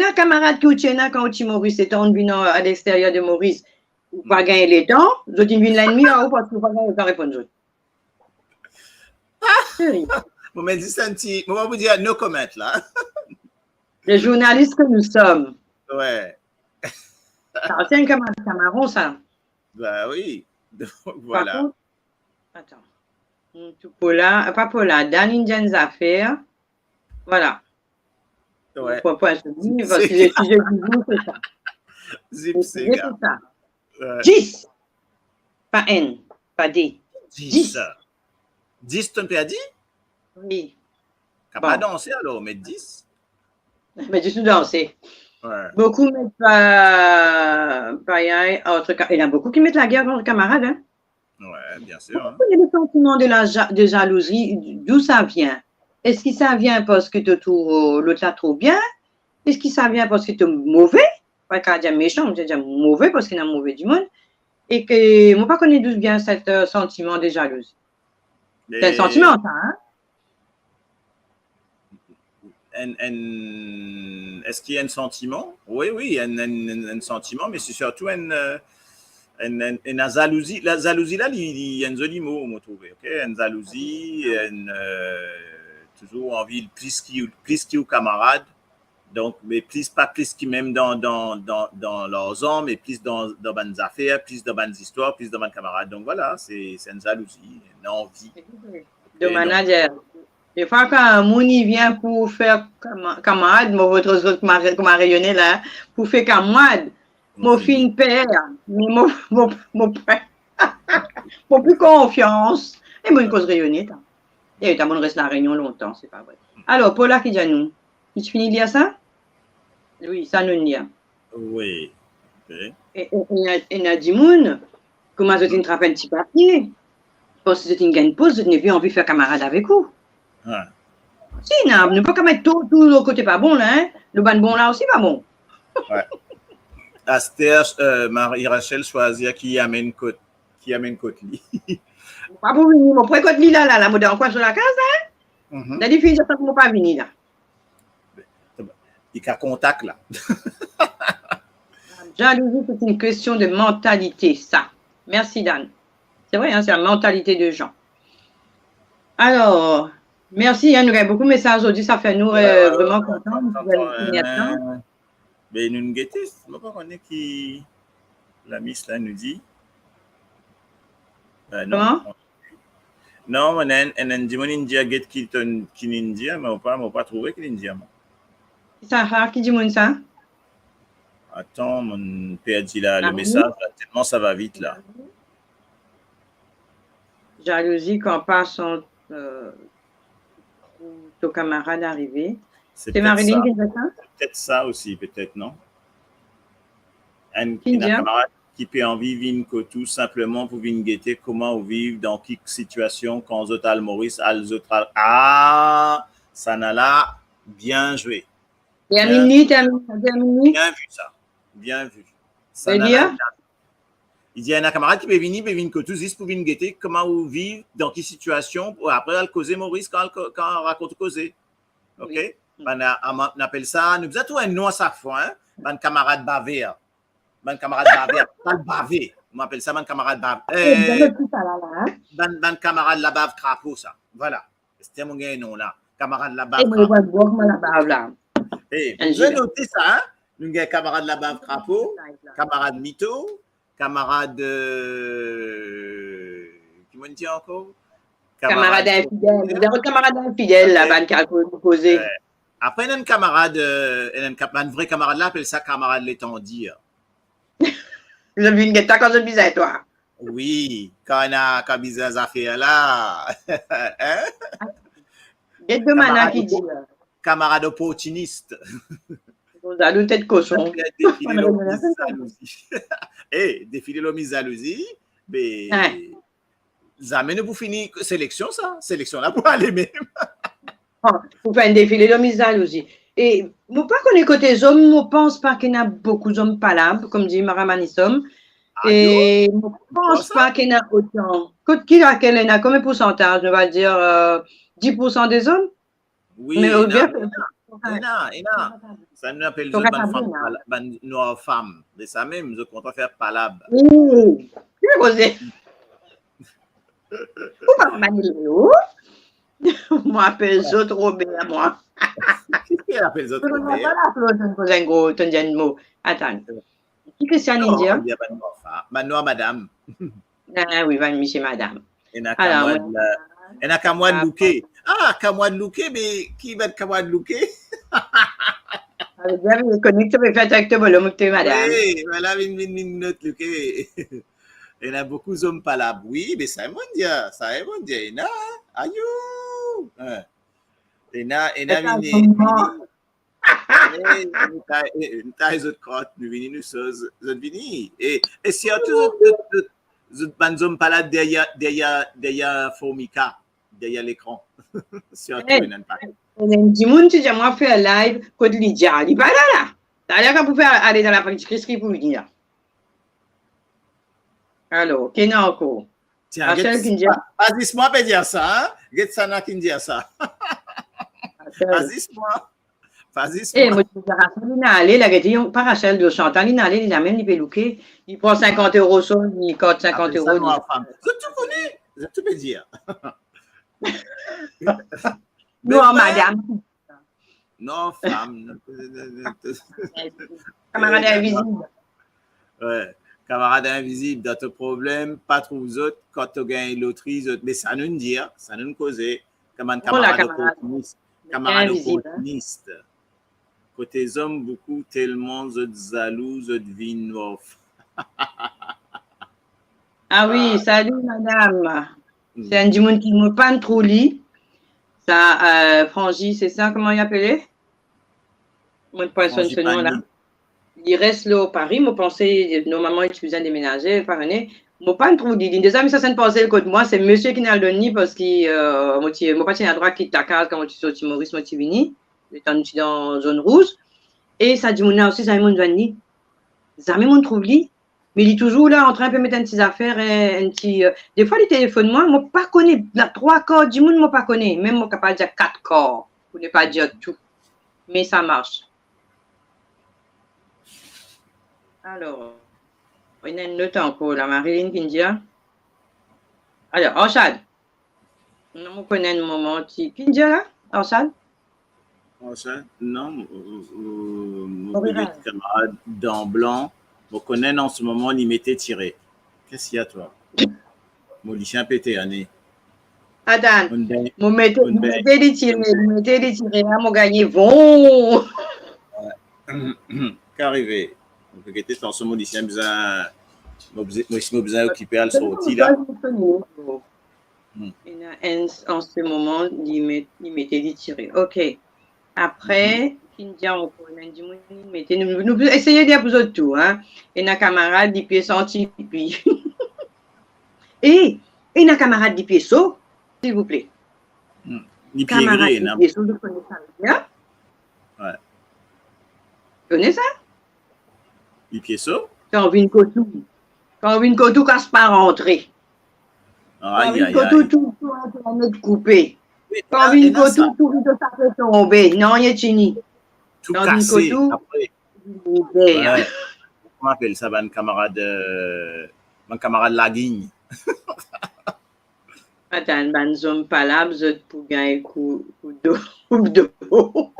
a un camarade qui tient quand Maurice est en venant à l'extérieur de Maurice, ou pas gagner les temps, je dis une l'ennemi, ou parce que vous ne pouvez pas répondre. Vous me dites un petit, on va vous dire no comment là. Les journalistes que nous sommes. Ouais. Ça c'est un camarade, ça. Ben oui. Donc, voilà. Par contre, attends. Pas pour la Dan Indians affaires. Voilà. Ouais. Parce que j'ai dit vous, c'est ça. Zip, c'est ça. 10. Pas N, pas D. 10. 10 tu peux dire? Oui. Qu'à Bon. pas danser alors, mais 10. Mais je suis dansé. Ouais. Beaucoup mettent pas autre cas. Il y en a beaucoup qui mettent la guerre contre les camarades. Hein. Ouais, bien sûr. Hein. Le sentiment de jalousie, d'où ça vient? Est-ce que ça vient parce que l'autre la trouve bien? Est-ce que ça vient parce que tu es mauvais? Pas qu'à dire méchant, je dire mauvais parce qu'il y a mauvais du monde. Et que moi, pas connais d'où vient ce sentiment de jalousie. C'est un sentiment, ça, hein? Est-ce qu'il y a un sentiment? Oui, il y a un sentiment, mais c'est surtout une jalousie. La jalousie, là, il y a un joli mot, on trouve. Okay? Une jalousie, toujours envie plus qu'il ou camarade. Donc, mais pas plus qu'ils même dans leurs hommes, mais plus dans bonnes affaires, plus dans bonnes histoires, plus dans bonnes camarades. Donc voilà, c'est une jalousie, une envie. De manager. Des fois, quand un monde vient pour faire camarade, votre autre m'a rayonné là, pour faire camarade, mon fin père, mon plus confiance, et mon cause rayonner. Et t'as bon reste la réunion longtemps, c'est pas vrai. Alors, Paula qui dit à nous, tu finis de lire ça? Oui, ça nous dit. Oui. Okay. Et Nadimoun, comment je te rappelle un petit papier? Parce que c'est une gagne pause, je n'ai plus envie de faire camarade avec vous. Ouais. Si, non, ne pas mettre tout le côté pas bon, là, hein? Le ban bon là aussi pas bon. Ouais. Astère, Marie-Rachel choisit qui amène côte lit. Pas pour venir, mon côte lit là, la mode en quoi sur la case, hein? La diffusion, ça ne peut pas venir là. Il y a contact là. Jalousie, c'est une question de mentalité, ça. Merci, Dan. C'est vrai, hein, c'est la mentalité de gens. Alors, merci, hein, nous avons beaucoup de messages aujourd'hui, ça fait nous vraiment contents. Mais nous nous guettons, je ne sais pas qui la miss là nous dit. Comment? Non, on a un India get qui India, mais on n'a pas trouvé qu'il India. Ça, qui dit ça? Attends, mon père dit là, le message, là, tellement ça va vite là. Jalousie quand passe ton camarade arrivé. C'est Marilyn qui dit ça? Peut-être ça aussi, peut-être, non? Un camarade qui peut en vivre tout simplement pour venir guetter comment vivre dans quelle situation quand vous êtes Maurice, ah, ça n'a là, bien joué. Bien vu ça. Bien vu. Ça n'a là, il dit, il y a un camarade qui peut venir tout juste pour venir guetter comment vous vivre dans quelle situation pour après le causer Maurice quand on raconte causer. OK? Oui. On appelle ça, nous avons un nom à chaque fois, hein? Un camarade bavé. Un camarade bavé. Pas bavé. On appelle ça un camarade bavé. Un camarade la bave crapaud, ça. Voilà. C'était mon nom là. Camarade la bave crapaud. Je note ça, hein? Nous avons un camarade la bave crapaud, camarade mytho, camarade. Qui m'ont dit encore? Camarade infidèle. Vous avez un camarade infidèle là-bas qui a posé. Après, un camarade, un vrai camarade là, appelle ça camarade l'étendir. Vous avez vu une guetta quand je disais, toi? Oui, quand on a bizarre des affaires là. Hein? Il y a deux manas qui disent. Camarade opportuniste. Vous avez tête cochon. Défiler l'homme jalousie, mais. Jamais vous finir sélection, ça. Sélection là pour aller même. Vous faites un défilé de jalousie. Et vous pas connaître côté hommes, je pense pas qu'il y a beaucoup d'hommes palabres, comme dit Maramanissom. Et je ne pense pas qu'il y a autant. Il y a combien de pourcentage? On va dire 10% des hommes? Oui, il y a. Ça nous appelle nos femmes. De ça même, je compte faire palabre. Oui, je vais vous pas manier. Moi, appelle les autres Robert, moi. Qui appelle les autres Robert? Je vais un mot. Attends. Qui que c'est en Indien? Madame. Ah oui, monsieur, madame. Il n'y a qu'à moi de looker. Ah, qu'à moi de looker, mais qui va être qu'à moi de looker? Je connais que tu peux faire avec toi, madame. Oui, voilà, une note looker. Il y en a beaucoup d'hommes pas là. Oui, mais ça est mon Dieu. Ça est mon Dieu. Il y en a. Aïe. Il y en a. Il y en a. Nous les autres crottes, nous venons, nous autres venons. Et surtout, nous sommes pas là derrière Formica, derrière l'écran. Surtout, il n'y en a pas. Du monde, tu dis, moi, faire live, côté Lydia. Il va là. T'as l'air pour faire aller dans la pratique, qu'est-ce qu'il faut venir? Alors, qui est encore? Tiens, Aziz-moi peut dire ça, hein? Getsana qui dit ça. Aziz-moi. Eh, moi, je dis, Rachel, il a allé, la gâté, pas Rachel de Chantal, il a allé, il a même, il peut looker. Il prend 50 € sur, il cote 50 €. Je te connais, je te peux dire. Non, madame. Non, femme. Camarade invisible. Ouais. Camarade invisible, dans ton problème, pas trop vous autres, quand tu gagnes loterie, mais ça nous dit, ça nous cause, comme un camarade opportuniste. Camarade opportuniste. Côté hommes, beaucoup, tellement, vous êtes jaloux, vous êtes vinof. Ah oui, salut madame. C'est un monde qui ne m'a pas trop lit. Ça, Frangie, c'est ça, comment il appelait? Moi, pas ce nom-là. Il reste là au Paris, moi pensais, normalement, il faisait déménager par année. Moi, pas trop dit. Des amis, ça s'est passé le côté moi, c'est monsieur qui n'a donné parce qu'il, moi, pas à droite, quitte ta case quand tu sorti Maurice, moi, tu vini. J'étais dans zone rouge. Et ça dit, mon aussi, ça mon vanni. Ça mon trouve lui. Mais il est toujours là, en train de mettre un petit affaire, un petit, des fois, il téléphone moi, moi, pas connaît, la 3 corps du monde, moi, pas connaît. Même, moi, capable de dire 4 corps. Pour ne pas dire tout. Mais ça marche. Alors, il y a une note encore, la Marilyn qui dit. Alors, Orchad. On connaît un moment qui dit là, Orchad? Orchad? Non, mon camarade dans blanc, on connaît en ce moment, il m'était tiré. Qu'est-ce qu'il y a, toi? Mon lycéen pété, Annie. Attends, mon mettez les tirés, mon gagné, bon. Qu'arrivé. Donc, était dans ce moment, lycéen, besoin occupé à le sortir là. Il y a en ce moment, il mettait les tirés. OK. Après, Kindia, on connaît du monde, nous essayons de dire pour autres tout, hein. Et nos camarades des pieds sortis, puis. Et nos camarades des pieds sauts, s'il vous plaît. Les pieds gris, non? Les pieds sauts, vous connaissez ça, bien? Ouais. Vous connaissez ça? Les pieds sauts? Quand on vient une cotou, quand c'est pas rentré. Quand on vient une cotou, tout va être coupé. Quand on vient une cotou, tout ça fait tomber. Non, il y a fini. Tout cassé, après. Ouais. On appelle ça mon camarade Laguigne. Attends, ban zone pas là, vous êtes pour gagner coup de peau.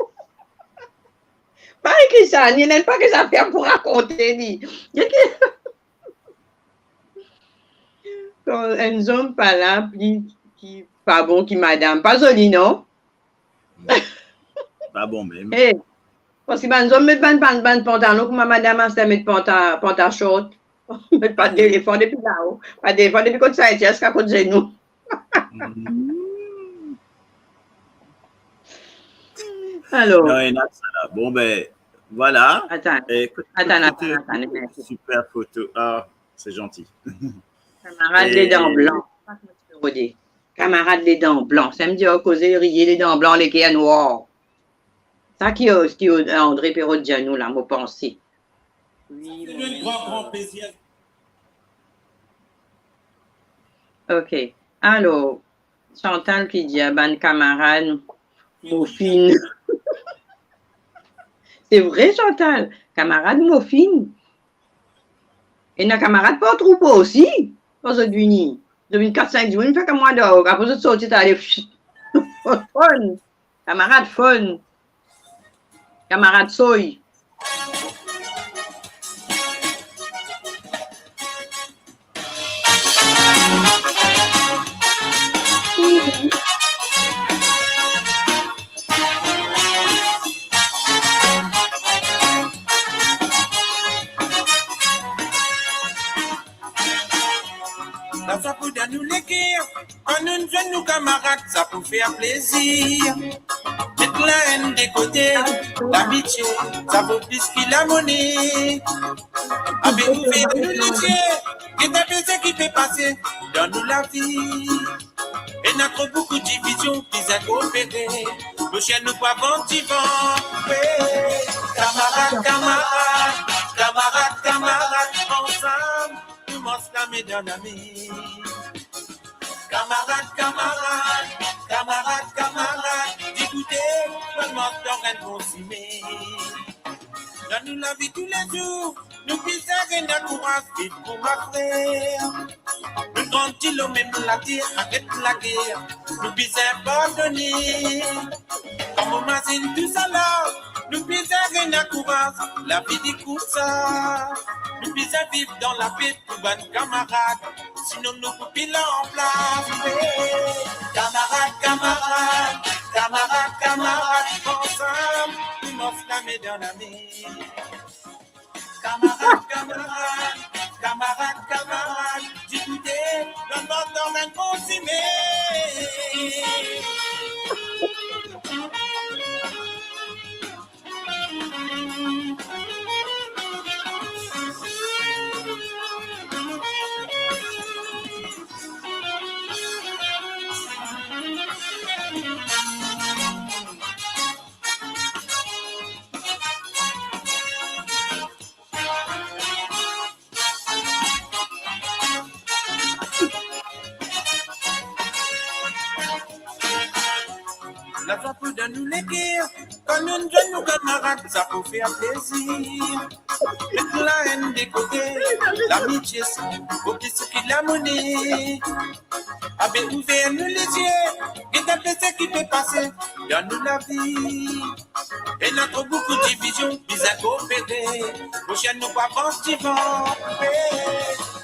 Pas que ça, il n'y a pas que ça fait pour raconter. Ni. Quand un zone pas là, qui pas bon, qui madame, pas joli, non? Pas bon, même. Hey, parce que ban zone met ban pantalon, comme madame a se mettre pantalon short. Mais pas de téléphone depuis là-haut. Pas de téléphone depuis côté ça, jusqu'à côté de nous. Alors. Non, il y a ça là. Bon, ben, voilà. Attends. Super photo. Ah, c'est gentil. Camarade les dents blancs. Camarade les dents blancs. Ça me dit à causer rier les dents blancs, les quais noirs. Ça qui est André Perrault de Janou, là, moi pensé. Oui, c'est un grand plaisir. OK. Alors, Chantal qui dit à ban camarade, Mofine. C'est vrai, Chantal. Camarade Mofine. Et nos camarades pas trop aussi. Aujourd'hui, 4-5 jours, il fait comme moi dehors. Après, de sortir, t'as allé. Fun. Camarade fun. Camarade soy. Là, ça peut nous l'écrire. Quand nous jeunes, nous camarades, ça peut faire plaisir. Mettre la haine des côtés, l'amitié, ça vaut plus que la monnaie. Avec ouvert nous les yeux, et t'as ce qui peut passer dans nous la vie. Et notre beaucoup de divisions, qui a coopéré. Le chien nous pas ventivant. Camarades, camarades, camarades, camarades, ensemble, nous m'enflammer dans la vie. Camarades, camarades, camarades, camarades, écoutez, le monde d'organes consumés. Dans nous la vie tous les jours, nous pisons et nous courage vite pour ma frère. Nous grandissons même la terre, arrête la guerre, nous pisons pardonner. Comme on m'azine tout ça là, nous pisons et nous courage, la vie dit comme ça. Nous pisons vivre dans la paix pour nos camarades, sinon nous coupons là en place. Camarades, camarades, camarades, camarades, ensemble, nous m'enflammer dans la mer. Camarades, camarades, camarades, camarades, écoutez, le monde dans un consumé. La ça peut nous l'écrire, quand nous jeunes nous camarades, ça peut faire plaisir. Mettre la haine des côtés, l'amitié, au qui ce qui la monnaie. Avec ouvert nous les yeux, et t'as ce qui peut passer dans nous la vie. Et notre beaucoup de divisions, biz à coopérer. Prochain nous pas ventivant.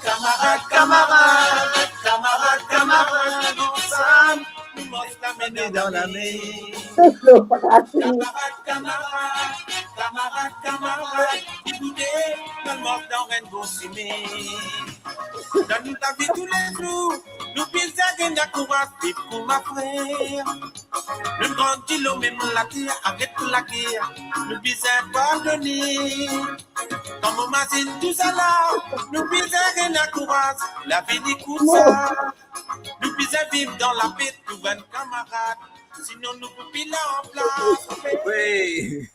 Camarades, camarades, camarades, camarades, ensemble. Nous m'enflammer dans la mer. Camarades, camarades, camarades, camarades, écoutez, dans le monde dans un bon cimé. Dans nous la vie tous les jours, nous pisons et nous courons vivre pour ma frère. Nous grandissons même la terre, arrête la guerre, nous pisons pardonner. Comme on m'azine tout ça là, nous pisons et nous courons, la vie dit comme ça. Nous pisons vivre dans la paix, tous nos camarades. Sinon, nous pouvons là en place. Oui.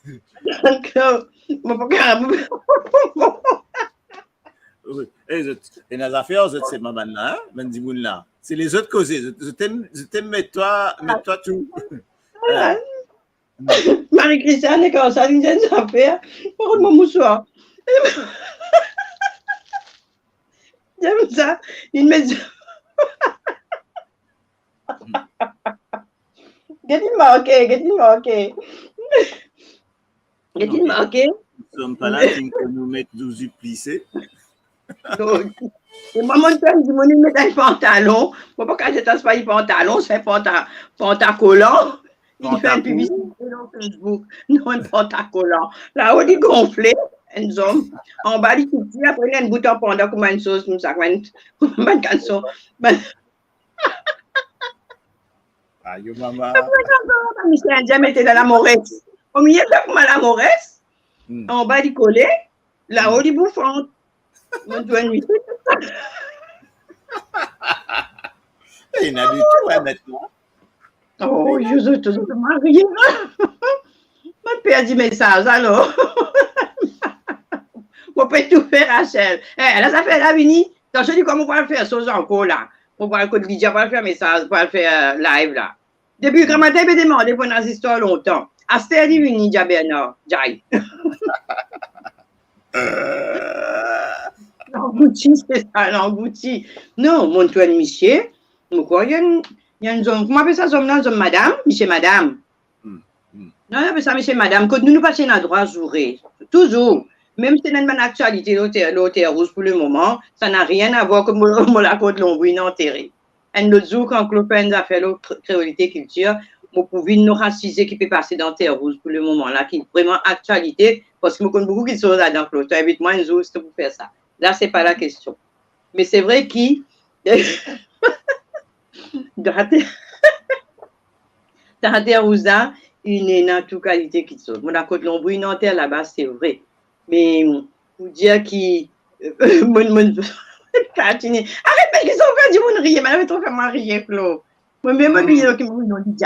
Et dans les affaires, c'est ma banne là, là. C'est les autres causés. Je t'aime, mets-toi tout. Marie-Christiane est comme ça, une des affaires. Pour mon moussoir. J'aime ça. Une maison. Get-il marqué. Nous ne sommes pas là pour nous mettre 12 plissés. Et moi, mon temps, je me mets un pantalon. Je ne sais pas quand je pas un pantalon, c'est un pantacollant. Il fait une publicité sur Facebook. Non, un pantacollant. Là, on dit gonflé. Un homme. En bas, il dit, après, il y a un bouton pendant comme une sauce, nous savons, une canson. Aïe, maman. Michel Indien était dans la Moresse. Au milieu de la Moresse, en bas du collet, là-haut, il bouffant. Mon doigt nuit. Il n'a du tout à maintenant. Oh, je suis tout marié. Mon père dit message, alors. On peut tout faire, Rachel. Là, ça fait la vini. Donc, je dis comment on va le faire, chose encore là. On va le faire Lydia, on va le faire message, on va le faire live là. Depuis que Grand-Matin m'a demandé pendant cette histoire longtemps. Astère dit vini, Dia Bernard. Jai. L'engouti, c'est ça, l'engouti. Non, mon toit de monsieur. Pourquoi il y a une zone. Comment on appelle ça, zone là, zone madame? Monsieur, madame. Non, on appelle ça, monsieur, madame. Quand nous passons à droit, jouer. Toujours. Même si c'est une actualité, l'hôtel rouge pour le moment, ça n'a rien à voir avec la côte Longouine enterrée. Un autre jour, quand Clopin a fait l'autre créolité culture, vous pouvez nous raciser qui peut passer dans Terre Rouge pour le moment, là, qui est vraiment actualité, parce que je connais beaucoup qui sont là dans Clopin. Invite-moi un jour, c'est pour faire ça. Là, ce n'est pas la question. Mais c'est vrai que Dans terre Rouza, il est dans toute qualité qui sont. Mon côté l'ombre dans terre là-bas, c'est vrai. Mais pour dire qui arrête parce qu'ils sont fait du monde rire, mais trop fait moi rire Flo. Moi même lui qui me non dit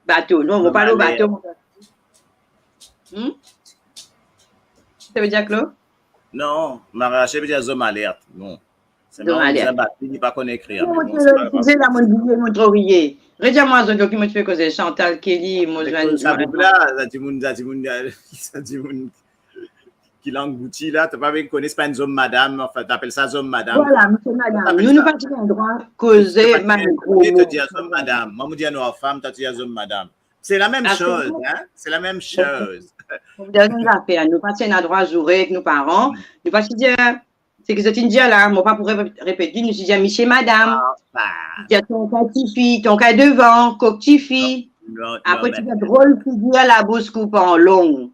bateau, non, on parle au bateau. Ça veut dire Flo? Non, Maraché veut dire zone alerte. Non. C'est Zone alerte. Il n'est pas connu écrire. C'est là mon billet mon trop rire. Regarde-moi ce document qui fait causer Chantal Kelly, moi je ça là, ça dit qui l'engloutit là, tu n'as pas bien connu, c'est pas une zone madame, enfin, tu appelles ça zone madame. Voilà, monsieur madame. Nous partons en droit causer madame. Je te dis zone madame. Moi, je dis à nos femmes, tu dis zone madame. C'est la même chose, hein? C'est la même chose. Nous partons en droit jouer avec nos parents. Nous partons dire, c'est que c'est une dia là, moi pas pour répéter, nous disons monsieur madame. Il y a ton cas tifi, ton cas devant, coq-tifi. Après, tu as drôle qui dit à la bouche coupe en long.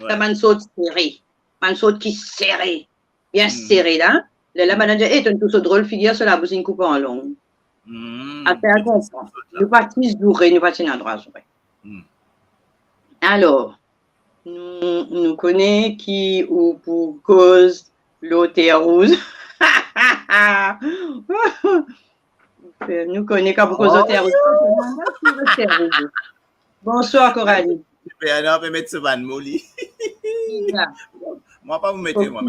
Ça m'a une saute serrée. Man saute qui serré, bien serré là. Le manager est un tout ce drôle figure sur la bouche une coupe en long. Après, à comprendre. Nous partons jouer, nous partons en droit jouer. Alors, nous connaissons qui ou pour cause l'hôtel rouge. Nous connaissons quand pour cause l'hôtel rouge. Bonsoir Coralie. On peut mettre ce van molly. Moi, pas vous mettez, moi.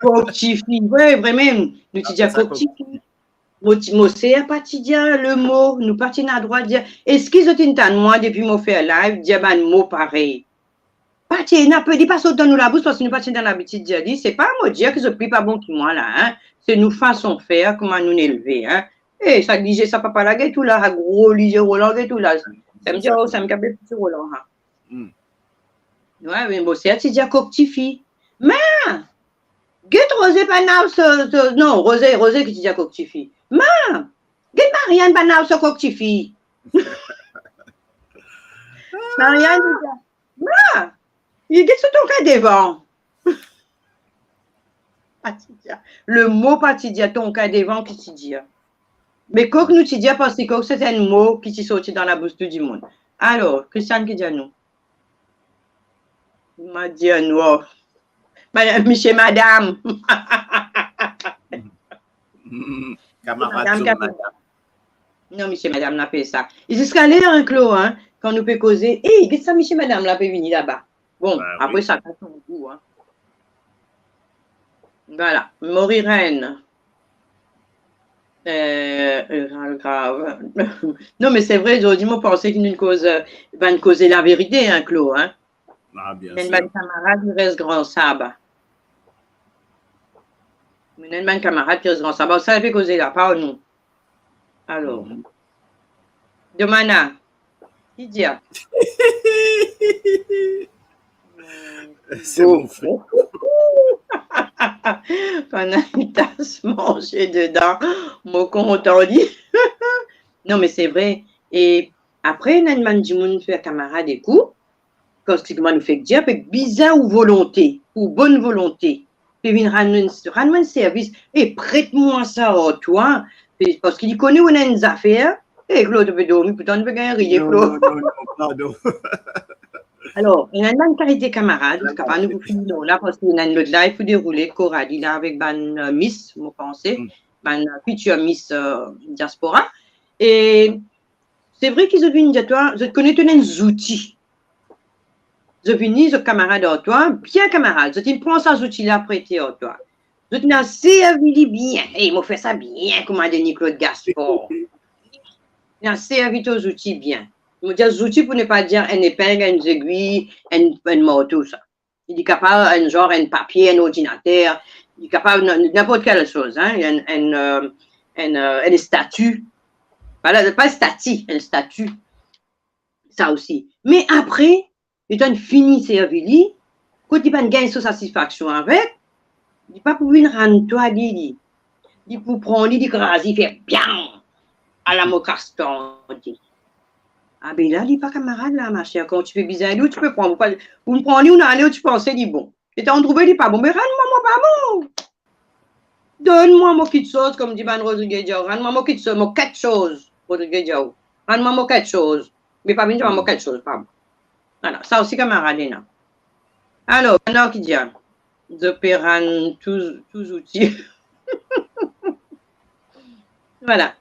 Coq-tifi, oui, vraiment. Nous disons coq-tifi. Moi, c'est pas dire le mot, nous partons à droite, dire, est-ce qu'ils ont une tante, moi, depuis mon fait live, dire un mot pareil. Parti, n'a pas dit pas sauter dans nous la bouche parce que nous partons dans l'habitude de dire, c'est pas moi dire que je prie pas bon qui moi là, hein. C'est nous façon faire, comment nous élever, hein. Et ça disait, ça papa la gueule tout là, gros, lisez Roland, tout là. Ça me dit, oh, ça me capte petit Roland, hein. Ouais, mais bon, c'est dire coq-tifi. Mais, get Rosé Panaus, non, Rosé qui dit à coq-tifi. Mais, get Marianne Panaus au coq-tifi. Marianne dit, mais, il dit sur ton cas devant. Le mot patidia, ton cas devant qui t'y dit. Mais coq nous t'y dit parce que coq c'est un mot qui t'y sorti dans la bouche du monde. Alors, Christiane qui dit à nous. M'a dit à nous. Monsieur, madame. Camarade, madame. Non, monsieur, madame, n'a pas ça. Et c'est ce qu'elle est un clos, hein, quand nous peut causer. Hé, qu'est-ce que ça, monsieur, madame, là, peut venir là-bas. Bon, après, oui. Ça passe son goût, hein. Voilà, Morirène. Grave. Non, mais c'est vrai, aujourd'hui, moi, je pensais qu'il va nous causer la vérité, hein, Clos, hein. Ah, bien sûr. Une camarade, il reste grand sabbat. Une camarade qui reste grand sabbat. Ça fait causer là, pas nous. Alors. Demana. Qui dit? C'est bon fait. Pendant une tasse mangée dedans, mon content dit. Non, mais c'est vrai. Et après, une man du monde fait camarade des coups. Quand nous fait dire, avec bizarre ou volonté, ou bonne volonté, puis il rendre un service, et prête-moi ça à toi, parce qu'il connaît où on a une affaire, et Claude peut dormir, putain, il peut gagner rien, Claude. Non. Alors, il y a une carité camarade, parce que nous finissons là, parce qu'il y a une autre live pour dérouler, Coralie, là, avec ban Miss, vous pensez, ban future Miss Diaspora, et c'est vrai qu'ils ont vu une diatoire, je connais des outils. Je finis, je camarade à toi, bien camarade, je te prends ces outils-là prêtés à toi. Je te servi bien, et il m'a fait ça bien, comme a dit Claude Gaspard. Il a servi aux outils bien. Il m'a dit aux outils pour ne pas dire une épingle, une aiguille, un marteau, ça. Il est capable, un genre, un papier, un ordinateur, il est capable de n'importe quelle chose, hein, une statue. Voilà, pas statue, une statue. Ça aussi. Mais après, il a fini servi, quand il n'a pas gagné sa satisfaction avec, il n'a pas pu venir rendre toi, il peut prendre, il grâce, il fait bien à la mocaston. Ah ben là, il n'est pas camarade là, ma chère, quand tu fais bizarre, tu peux prendre, vous me prenez, on a allé où tu pensais, il est bon. Et tu as trouvé, il n'est pas bon, mais rends-moi pas bon. Donne-moi mon petite chose, comme dit Ban Rodriguez Diao. Rends-moi mon petite chose, mon quatre choses, Rodriguez Diao. Rends-moi mon quatre choses. Mais pas bien, mon quatre choses, pardon. Voilà, ça aussi, camarade, là. Alors, maintenant, qui dit, je peux tous outils. Voilà.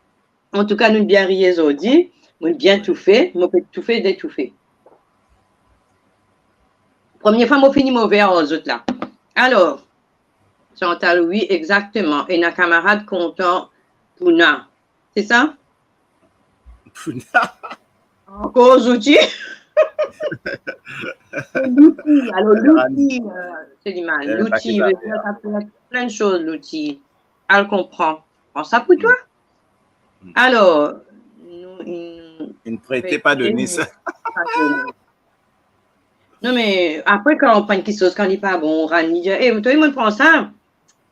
En tout cas, nous bien riez aujourd'hui. Nous bien tout fait. Nous peut tout fait d'étouffer. Première fois, moi fini mauvais aux autres là. Alors, Chantal, oui, exactement. Et un camarade content, Pouna. C'est ça? Pouna. Encore aux outils. L'outil. Alors, l'outil, c'est du mal. L'outil, ça peut être plein de choses, l'outil. Elle comprend. Prends ça pour toi. Alors, il ne prêtait pas donner ça. Non, mais après, quand on prend une chose, quand il n'est pas bon, on dit, hey, toi, il me prend ça.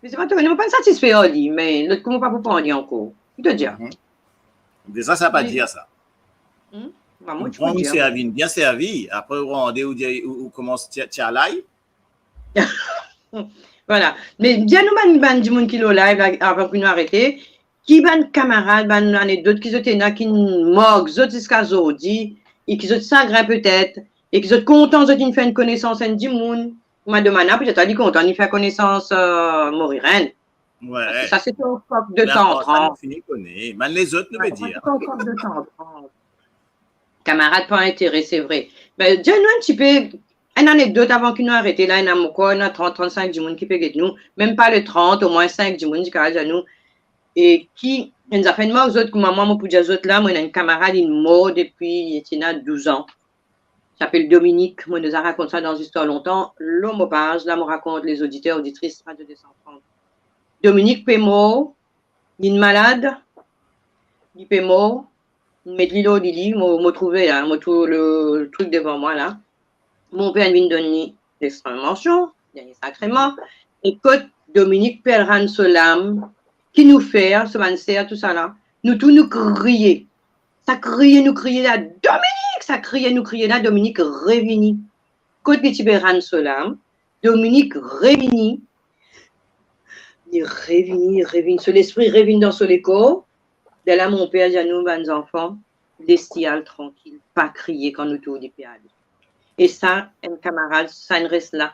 Mais c'est pas toi, il ne pas satisfait, on dit, mais l'autre, comment pas pour prendre encore? Il te dit. Déjà, ça ne va pas dire ça. Moi, tu prends une servie, bien servi. Après, vous rendez ou commence à l'ail. Voilà. Mais bien, nous, ban du monde qui est live, avant qu'on arrête, qui ban camarade, ban anecdote, qui sont là, qui morgue, qui jusqu'à aujourd'hui, et qui sont sangrés peut-être, et qui sont contents de faire une connaissance du monde. Moi, demandé, peut-être, il est content de faire connaissance Moriren. Ouais. Ça, c'est un coq de temps. On finit connaître. Mais les autres, nous veut dire. C'est un coq de temps. Camarade, pas intérêt, c'est vrai. Mais dis-nous un petit peu, une anecdote avant qu'il nous arrête. Là, il y a encore 30-35 du monde qui peut être nous. Même pas le 30, au moins 5 du monde qui peut être nous. Et qui, nous a fait une mort aux autres, comme maman, moi, pour dire aux autres là, moi, j'ai une camarade, il est mort depuis, il était 12 ans. Il s'appelle Dominique. Moi, nous a raconté ça dans une histoire longtemps. L'homopage, là, me raconte les auditeurs, auditrices, Radio 230. Dominique Pémo, il est malade. Il est mort. Il met de l'îlot, il m'a trouvé là, m'a trouvé le truc devant moi là. Mon père vient de donner l'extrêmement chaud, dernier sacrément. Et quand Dominique Pelleran Solam, qui nous fait, ce mancer, tout ça là, nous tous nous crier. Ça criait, nous crier là, Dominique, ça criait, nous crier là, Dominique Révini. Quand petit Pelleran Solam, Dominique Révini, il Révini, sur l'esprit Révini dans son écho. De là, mon père dit à nous, mes enfants, bestial, tranquille, pas crier quand nous tournons des péales. Et ça, un camarade, ça ne reste là.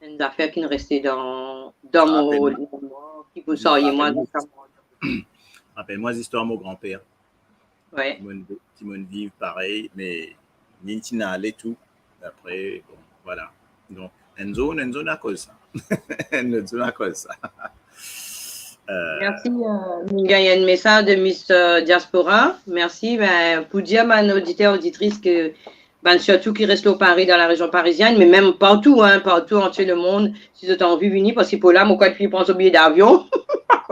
Une affaire qui ne restait dans mon qui vous sauriez moi. Rappelle-moi l'histoire de mon grand-père. Ouais. Qui m'ont dit pareil, mais Nintina allait tout. Après, bon, voilà. Donc, Enzo n'a cause ça. Enzo n'a cause ça. Merci. Il y a un message de Miss Diaspora. Merci. Pour dire à nos auditeurs, auditrices que surtout qui restent au Paris, dans la région parisienne, mais même partout, partout entier le monde, si vous avez envie de venir, parce que pour là, mon code, il prend son billet d'avion.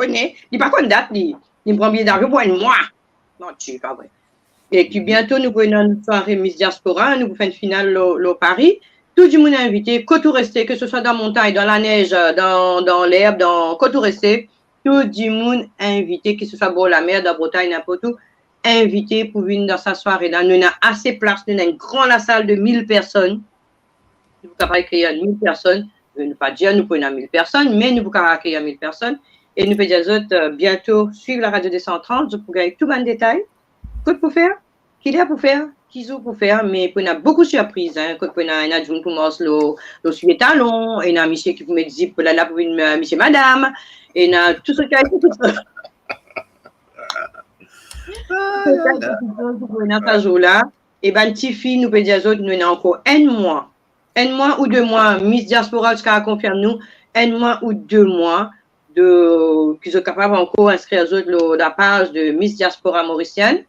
Il n'est pas qu'on date, il prend un billet d'avion pour un mois. Non, tu pas vrai. Et puis bientôt, nous pouvons une soirée Miss Diaspora, nous pouvons une finale au Paris. Tout le monde est invité, que tout rester, que ce soit dans la montagne, dans la neige, dans l'herbe, que tout rester. Tout le monde invité, que ce soit bon, la mer, dans la Bretagne, n'importe où, invité pour venir dans sa soirée-là. Nous avons assez de place, nous avons une grande salle de 1000 personnes. Nous pouvons pas accueillir 1000 personnes. Je ne veux pas dire nous pouvons 1000 personnes, mais nous pouvons accueillir 1000 personnes. Et nous pouvons dire aux autres, bientôt, suivre la radio 230, je pourrais gagner tout le détail. Quoi pour faire? Qu'il y a pour faire? Qu'ils ont pour faire, mais il y a beaucoup de surprises. Quand il y a un adjoint qui commence le suivi talon, il y a un monsieur qui peut mettre zip pour là pour une monsieur madame, et il y a tout ce qui a été tout ça. Dans ce jour-là, et bien, petite fille, nous pouvons dire aux autres, nous avons encore un mois ou 2 mois, Miss Diaspora, ce qu'elle confirme nous, 1 mois ou 2 mois qui sont capables encore d'inscrire aux autres la page de Miss Diaspora mauricienne.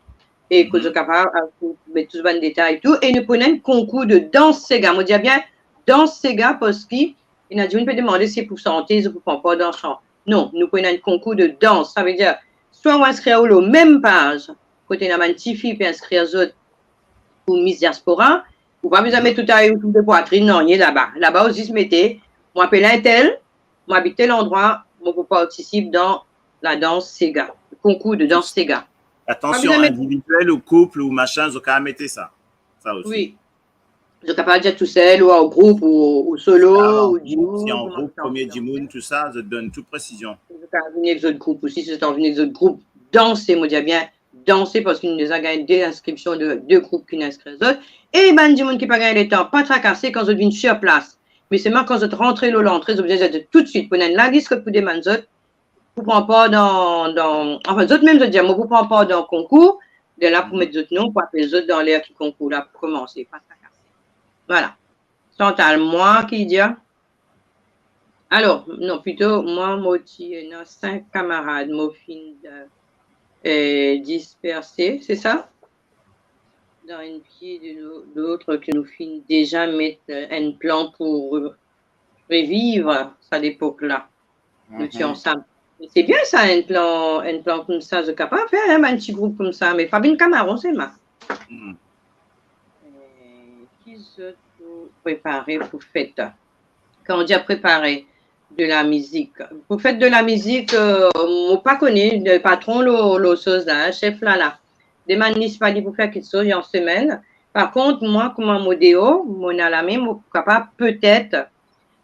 Et que je suis capable de mettre tout ce détail et tout. Et nous prenons un concours de danse Sega. Moi, je dis bien danse Sega parce qu'il y a des gens qui peuvent demander si c'est pour santé, si pour pas dans le champ. Non, nous prenons un concours de danse. Ça veut dire, soit on inscrit à la même page, côté de une petite fille, puis inscrire aux autres pour Miss Diaspora, ou pas besoin de mettre tout à l'heure de poitrine, non, il est là-bas. Là-bas aussi, se mettez, moi, appelle un tel, moi, habite tel endroit, moi, pour participer dans la danse Sega, le concours de danse Sega. Attention, individuel ou couple ou machin, ils ont qu'à mettre ça. Ça aussi. Oui. Vous êtes capable de dire tout seul ou en groupe ou solo ou duo. Si en groupe, premier Dimoun, tout ça, je te donne toute précision. Vous êtes capable de venir avec les autres groupes aussi. Si vous êtes envie avec les autres groupes, danser, moi, je dis bien danser parce qu'il nous a gagné des inscriptions de deux groupes qui n'inscrivent les autres. Et ben, Dimoun qui n'a pas gagné le temps, pas tracasser quand vous venez sur place. Mais c'est moi quand vous êtes rentré l'entrée, vous êtes obligé de tout de suite. Vous prenez la liste que vous demandez, vous ne prenez pas dans. Enfin, les autres même, je dis, moi, vous ne prenez pas dans le concours. De là, pour mettre les autres noms, pour appeler les autres dans l'air qui concours là pour commencer. Pas tracasser. Voilà. Chantal, moi qui dit. Alors, non, plutôt, moi, Moti, 5 camarades, Mofine dispersés, c'est ça? Dans une pied de l'autre que nous finissons déjà mettre un plan pour revivre ça l'époque-là. Nous étions ensemble. C'est bien ça, un plan comme ça, je suis capable de faire un petit groupe comme ça, mais Fabien Camaron, c'est ma. Qui se préparer pour fête? Quand on dit à préparer de la musique, pour fête de la musique, on pas connaît le patron, le chose là, chef là. Des manis pas dit pour faire quelque chose en semaine. Par contre, moi, comme un modéo, mon à la même, capable peut-être,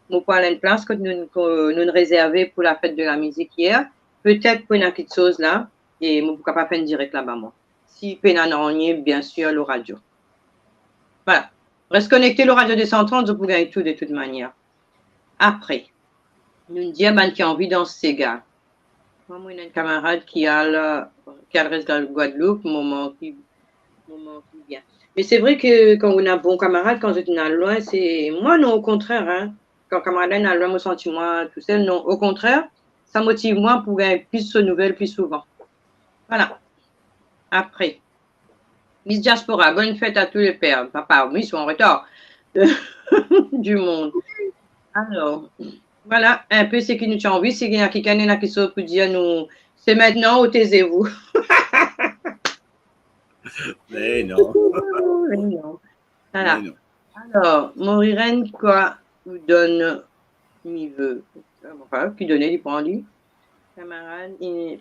mon point une place que nous réservé pour la fête de la musique hier, peut-être pour une quelque chose là, et mon capable faire direct là-bas moi. Si pénanonier, bien sûr, le radio. Voilà. Reste connecté le radio 230, vous gagner tout de toute manière. Après, nous disons qui a envie dans ces gars. Moi, j'ai un camarade qui a le reste de Guadeloupe, moment qui vient. Mais c'est vrai que quand on a un bon camarade, quand on est loin, c'est. Moi, non, au contraire. Hein. Quand camarade est loin, je me sens moi tout seul. Non, au contraire, ça motive moi pour gagner plus de nouvelles plus souvent. Voilà. Après, Miss Diaspora, bonne fête à tous les pères. Papa, oui, ils sont en retard du monde. Alors. Voilà, un peu ce qui nous tient envie, c'est qu'il y a quelqu'un qui sort pour dire nous, c'est maintenant ou taisez-vous. Mais non. Mais non. Voilà. Mais non. Alors, Moriren, quoi, vous donne, il veut. Enfin, qui donnait, il prend lui. Camarade,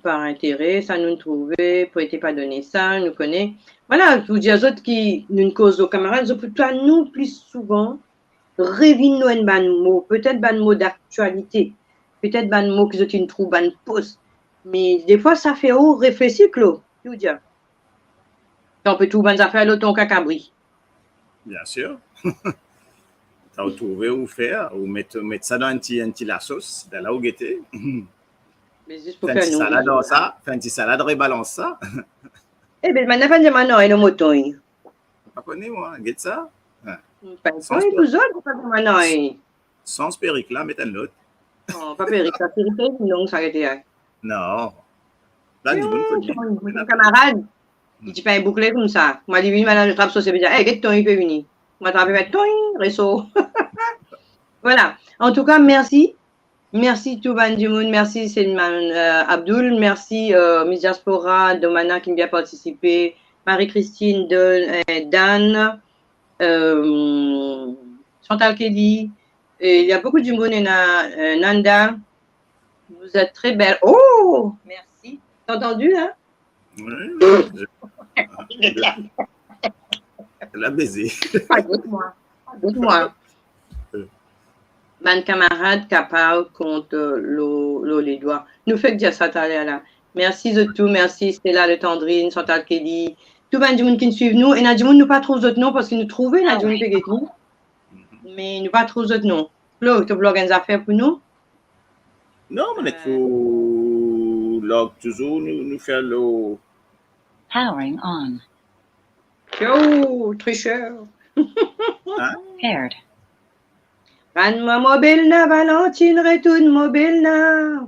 par intérêt, ça nous trouvait, pour être pas donné ça, nous connaît. Voilà, je vous dis aux autres qui nous causent aux camarades, je peux toi, nous, plus souvent. Révine-nous un ban mot, peut-être ban mot d'actualité, peut-être ban mot que tu trouves ban poste, mais des fois ça fait réfléchir Claude, tu veux dire. On peut tout ban affaire l'autre ton cacabri. Bien sûr. Ça va trouver où faire, ou mettre ça dans un petit la sauce, dans la ou guetter. Mais juste pour faire faire une salade dans ça, faire une petite salade, rebalance ça. Eh bien, maintenant, je m'en ai le moton. Je ne connais moi, guette ça. Sans péric là, mettez l'autre. Non, pas péric, ça péric, non, ça a été. Non. Là, du bon côté. Mon camarade, il dit pas un bouclé comme ça. Moi, dit, oui, madame, je trappe sauce, il dit, hé, qu'est-ce que tu peux venir? Moi, je vais ton réseau. Voilà. En tout cas, merci. Merci, Touban Dumoun. Merci, Selman Abdul. Merci, Miss Diaspora, Domana qui vient participer. Marie-Christine, Dan. Chantal Kelly, et il y a beaucoup de monde, Nanda, vous êtes très belle. Oh, merci. T'as entendu, hein? Oui. Elle a baisé. Écoute-moi. Ban camarade capable contre l'eau les doigts. Nous fait dire ça là. Merci de tout, merci Stella de Tendrine, Chantal Kelly. Tout le monde qui nous suit nous, et nous ne pas trop d'autres noms parce qu'ils nous trouvent, mais nous pas trop d'autres noms. Claude, tu blogues une affaire pour nous? Non, mais il faut toujours nous faire le. Powering on. Yo, tricheur. Hein? Paired. Rends-moi mobile na, Valentine, retourne mobile na.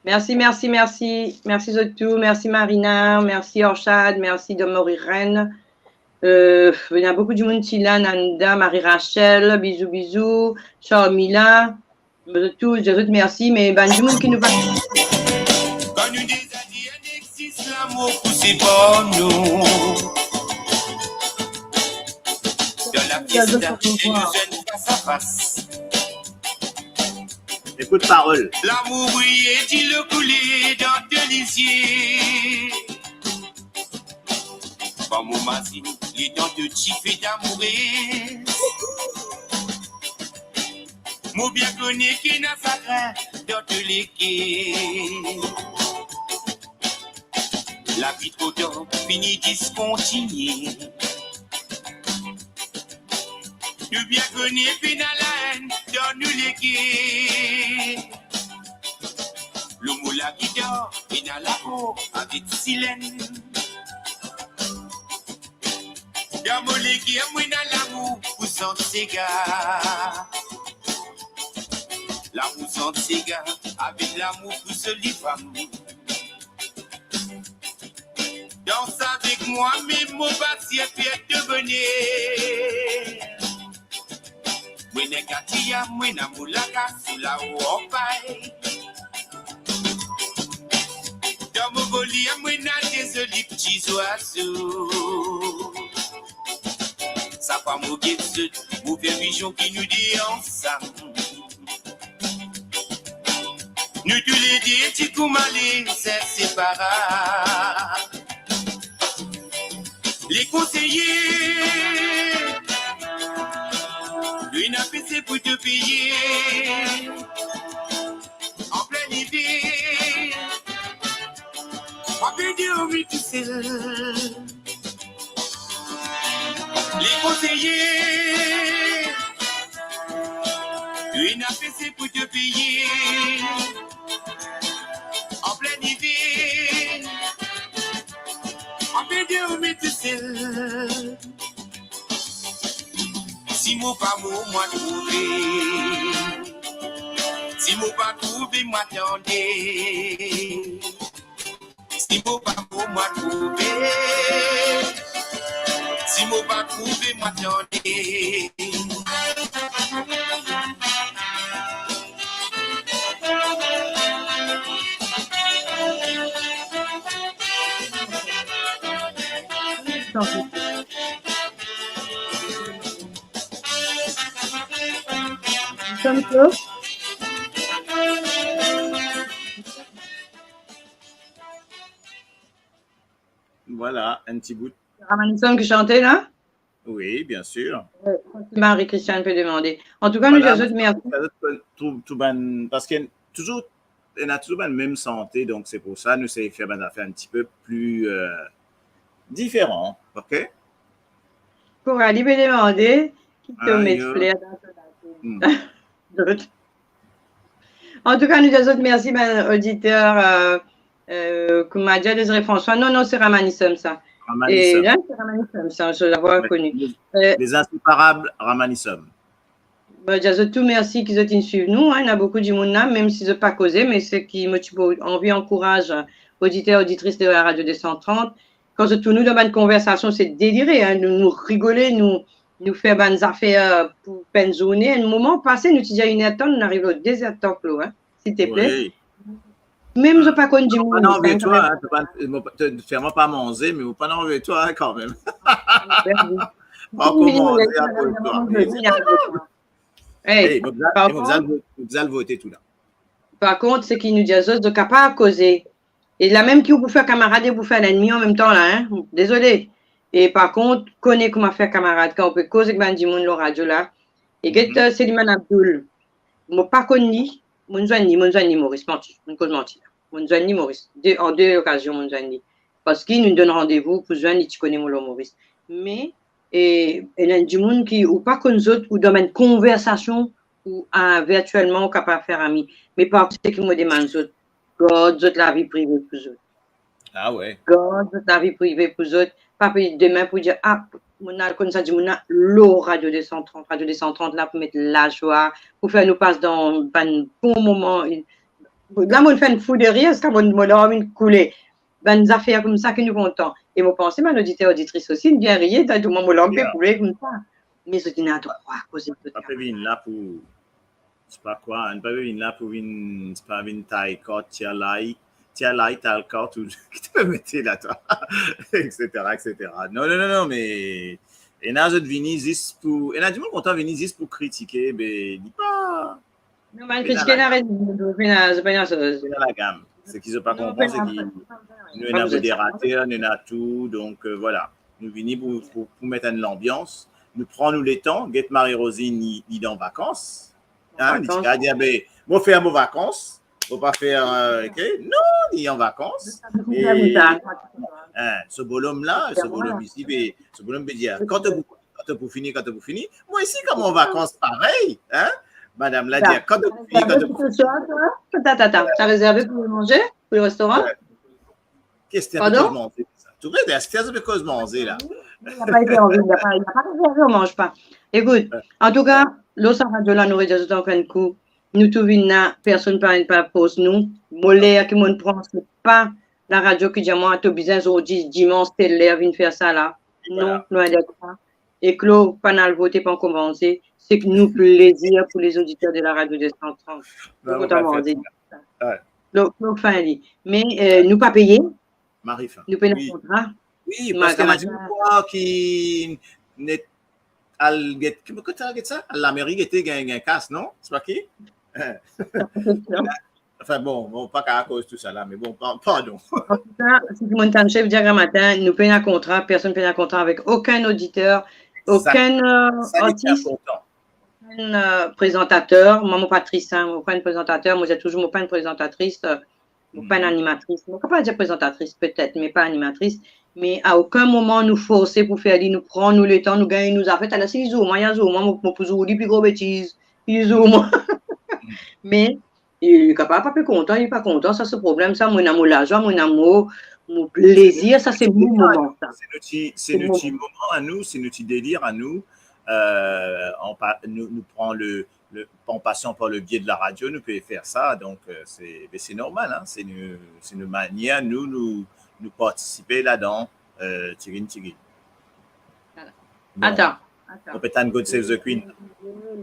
Merci. Merci Zotou, merci Marina, merci Orchad, merci Domori Rennes. Il y a beaucoup de monde qui là, Nanda, Marie-Rachel, bisous, Charmila, Zotou, merci, mais ben, du monde qui nous va. Quand nous disons qu'il existe l'amour pour ces bonnes nous. Dans la piste et nous jeunes face à face. Écoute parole. L'amour brillait, il le coulait dans de lisier. Comme au matin, et dans de chiffres d'amour. Moi bien connais qui n'a sacré dans tous les quais. La vie trop tôt finit discontinuée. Nous bien connais puis dans la haine dans nous les quais. Le moula qui dort et dans la peau avec silène. Dans mon légué, moi dans l'amour pour son cigare. L'amour sans cigare avec l'amour pour ce femme. Danse avec moi, mes mots passés pieds de bonnet. Moi n'est qu'à tia, moi n'a moulaka sous la ouapaille. Dans mon boli, moi n'a des jolis petits oiseaux. Ça pas mon guide, mauvais pigeon qui nous dit ensemble. Nous tous les deux, tu coumalé, c'est séparé. Les conseillers, lui n'a fait pour te payer. En plein hiver, on peut dire oui tout seul. Les conseillers, lui n'a fait pour te payer. En plein hiver, on peut dire mais tout seul. Si mon pas moi trouvé, si mon pas trouvé moi attendez. Si mon pas moi trouvé, si mon pas trouvé moi attendez. Comme ça. Voilà, un petit bout. Ramanisson qui chantait là? Oui, bien sûr. Marie-Christiane peut demander. En tout cas, nous, Voilà, j'ai merci. Parce qu'il y a toujours la même santé, donc c'est pour ça nous essayons de faire des affaires un petit peu plus différentes, ok? Coralie peut demander qui te met de flair dans ton En tout cas, nous disons merci, ben, auditeur, comme m'a dit François. Non, c'est Ramanisson, ça. Et là, c'est Ramanisson, ça, je l'avais connu. Les inséparables Ramanisson. Ben, je tout merci qu'ils ont suivi nous. Hein, il y a beaucoup de monde là, même s'ils n'ont pas causé, mais ce qui me envie, encourage auditeurs, auditrices de la radio des 130. Quand je tourne nous dans une conversation, c'est déliré, hein, nous rigoler, nous faire des affaires pour une journée. Un moment passé, nous disons une étoile, on arrive au désert temple, hein, s'il te plaît. Oui. Même je ne pas connu du monde. Pas enlever toi, fais-moi pas manger, mais vous pas enlever toi hein, quand même. Pas commencer à cause de toi. Hey, vous allez voter tout là. Par contre, ce qui nous dit, de ne pas causer. Et la même qui vous fait camarade et vous fait l'ennemi en même temps là, hein. Désolé. Et par contre, connaît comment faire camarade quand on peut causer avec du monde le radio là. Et que Céliman Abdoul, moi pas connu, mon joigni Maurice menti, mon cause menti. Mon joigni Maurice, en deux occasions mon joigni. Parce qu'il nous donne rendez-vous pour joindre, tu connais mon Maurice. Mais et il y a du monde qui ou pas comme nous autres ou dans une conversation ou virtuellement capable de faire ami. Mais par contre, c'est qui me demande autres. God, la vie privée pour eux. Ah ouais. God, la vie privée pour eux. Pas demain pour dire, ah, mon a comme ça, mon a l'eau radio 230 là pour mettre la joie, pour faire nous passer dans un bon moment. Là, on fait une fou de rire, parce qu'on a une coulée. Des affaires comme ça que nous comptons. Et vous pensez, ma auditeur, auditrice aussi, bien rire, dans tout le monde, on peut couler comme ça. Mais je dis, non, toi, quoi, c'est pas venir là pour. C'est pas quoi, on ne peut pas venir là pour une. C'est pas une taille, quand tu as l'ail, t'as le corps, tout. Qui te peut mettre là, toi, etc. Non, mais. Et là, je venir juste pour. Et là, du monde content venir juste pour critiquer, mais dis pas. Non, mais critiquer la raison, c'est pas la gamme. Ce qu'ils n'ont pas compris, c'est qu'ils nous avons des ratés, nous avons tout, donc voilà. nous venons pour mettre en l'ambiance. Nous prenons les temps, get Marie-Rosine, il est en vacances. Hein, il dit, ben, moi faire mes vacances, faut pas faire, non, il est en vacances. Et, ce bonhomme-là, ce bonhomme ici, ben, ce bonhomme veut dire, quand vous finissez, moi ici, comme en vacances, pareil, hein, madame l'a dit, quand vous finissez, Attends, t'as réservé pour manger, pour le restaurant? Qu'est-ce que tu as manger? Tu vois, c'est ce que tu as manger là. Il n'a pas été envie, il n'a pas réservé, on ne mange pas. Écoute, en tout cas, l'autre radio là, nous réservons un coup. Nous trouvons là, personne ne parle pas pour nous. Mollet qui nous prend, ce n'est pas la radio qui dit moi, tu as besoin aujourd'hui, dimanche, c'est l'air, viens faire ça là. Non, nous allons pas. Et Claude, pas dans le voter, pas commencer. C'est que nous plaisir pour les auditeurs de la radio de 130. Donc, fin, mais nous pas payer. Marie-Fin. Nous payons un contrat. Oui, parce que dit moi qui n'est à l'Amérique était un casse, non? C'est pas qui? Enfin bon, pas qu'à cause de tout ça là, mais bon, pardon. En tout cas, si mon chef dit un matin, nous payons un contrat, personne ne paye un contrat avec aucun auditeur, aucun artiste, aucun présentateur. Moi, pas Patrice, moi, pas une présentateur, moi, j'ai toujours pas une présentatrice, pas une animatrice. Je ne peux pas dire présentatrice, peut-être, mais pas animatrice. Mais à aucun moment nous forcer pour faire nous prendre nous le temps, nous gagner, nous affaires. Alors, si ils ont, moi, mon pouzo, plus gros bêtises, ils ont, moi. Mais, il est capable, pas plus content, il n'est pas content, ça, c'est le problème, ça, mon amour, l'argent, mon amour, mon plaisir, ça, c'est mon moment, ça. C'est notre petit moment à nous, c'est notre petit délire à nous. Nous prenons en passant par le biais de la radio, nous pouvons faire ça, donc c'est normal, hein? C'est une manière, nous participer là-dedans, Tigin. Voilà. Bon. Attends. On peut être God Save the Queen.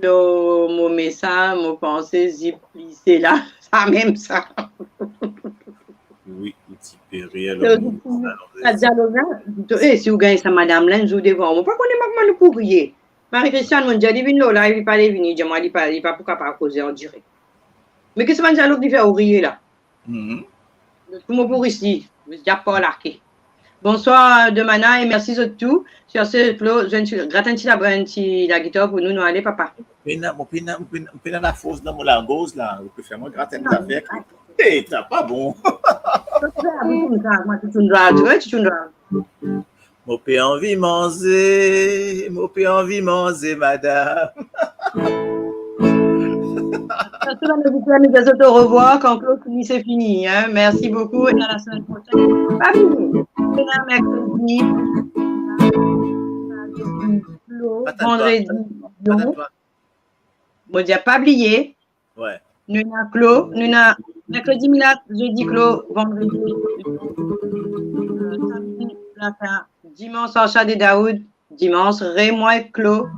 Mon message, mon pensée, c'est là, ça même ça. Oui, petit péril. Si vous gagnez ça, madame, là, nous devons. On ne peut pas connaître le courrier. Marie-Christiane, mon Dieu, il vient là, il ne pas venir, il ne pas pourquoi pas causer en direct. Mais qu'est-ce que c'est que qui fait ouvrier là? Tout le monde pour ici. Je n'ai pas larqué. Bonsoir de Mana et merci de tout. Sur ce, je gratte la guitare pour nous aller, papa. Je la force dans mon largose là. Vous pouvez faire moi gratter la avec. Eh, c'est pas bon. Mon père envie manger, madame. Au revoir quand Claude finit, c'est fini. Hein? Merci beaucoup et à la semaine prochaine. Pas fini. Mercredi. Vendredi. Bon, j'ai pas oublié. Ouais. Nous avons Claude. Nous avons mercredi, jeudi Claude. Vendredi. Samedi, Plata. Dimanche, Sacha de Daoud. Dimanche, Raymond et Claude.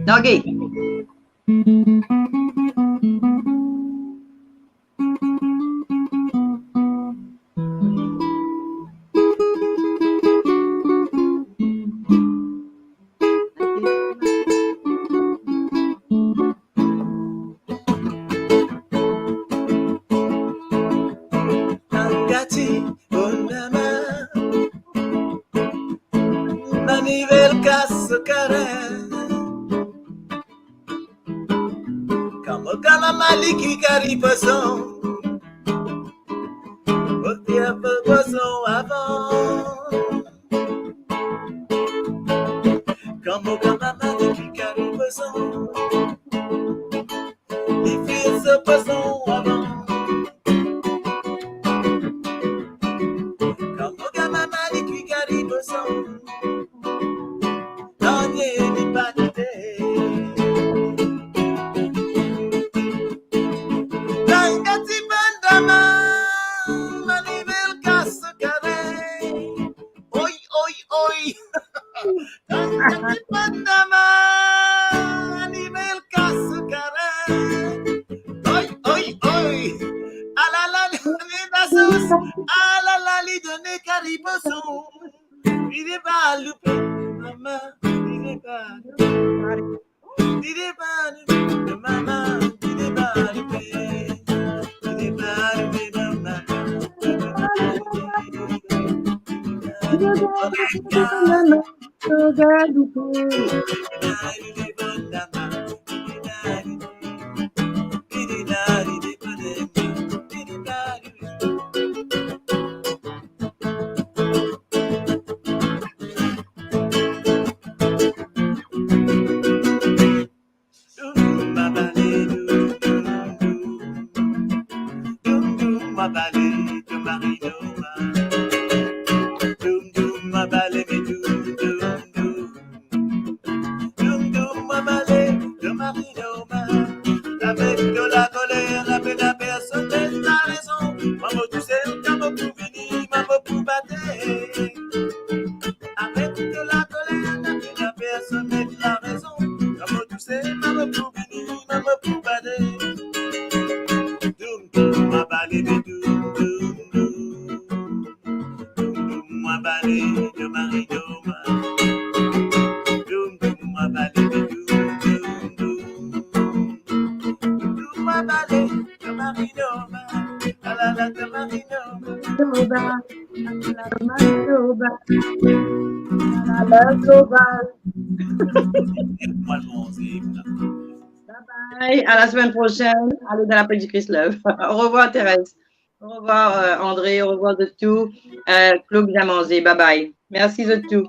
Doggy. Maliki Karipason, Otia Papason avant. Comme Maliki Karipason, il fait ce poisson avant. Comme Maliki Karipason, non, il n'est pas d'idée. Avec de la colère, la peine à personne n'est la raison. Maman, tu sais, maman, pour venir, maman, pour battre. Avec de la colère, la peine à personne n'est la raison. Maman, tu sais, maman, pour venir, maman, pour battre. Doum, doum, ma balai, doum, doum, doum. Doum, doum, ma balai, de Marie, Doma. Doum, doum, ma balai, doum, doum, doum. Ma balai, de Marie, Doma. La la la, de Marie, Doma. Bye. À la semaine prochaine. Allez dans la Petite Chris Love. Au revoir, Thérèse. Au revoir, André. Au revoir de tout. Claude Diamanzé. Bye bye. Merci de tout.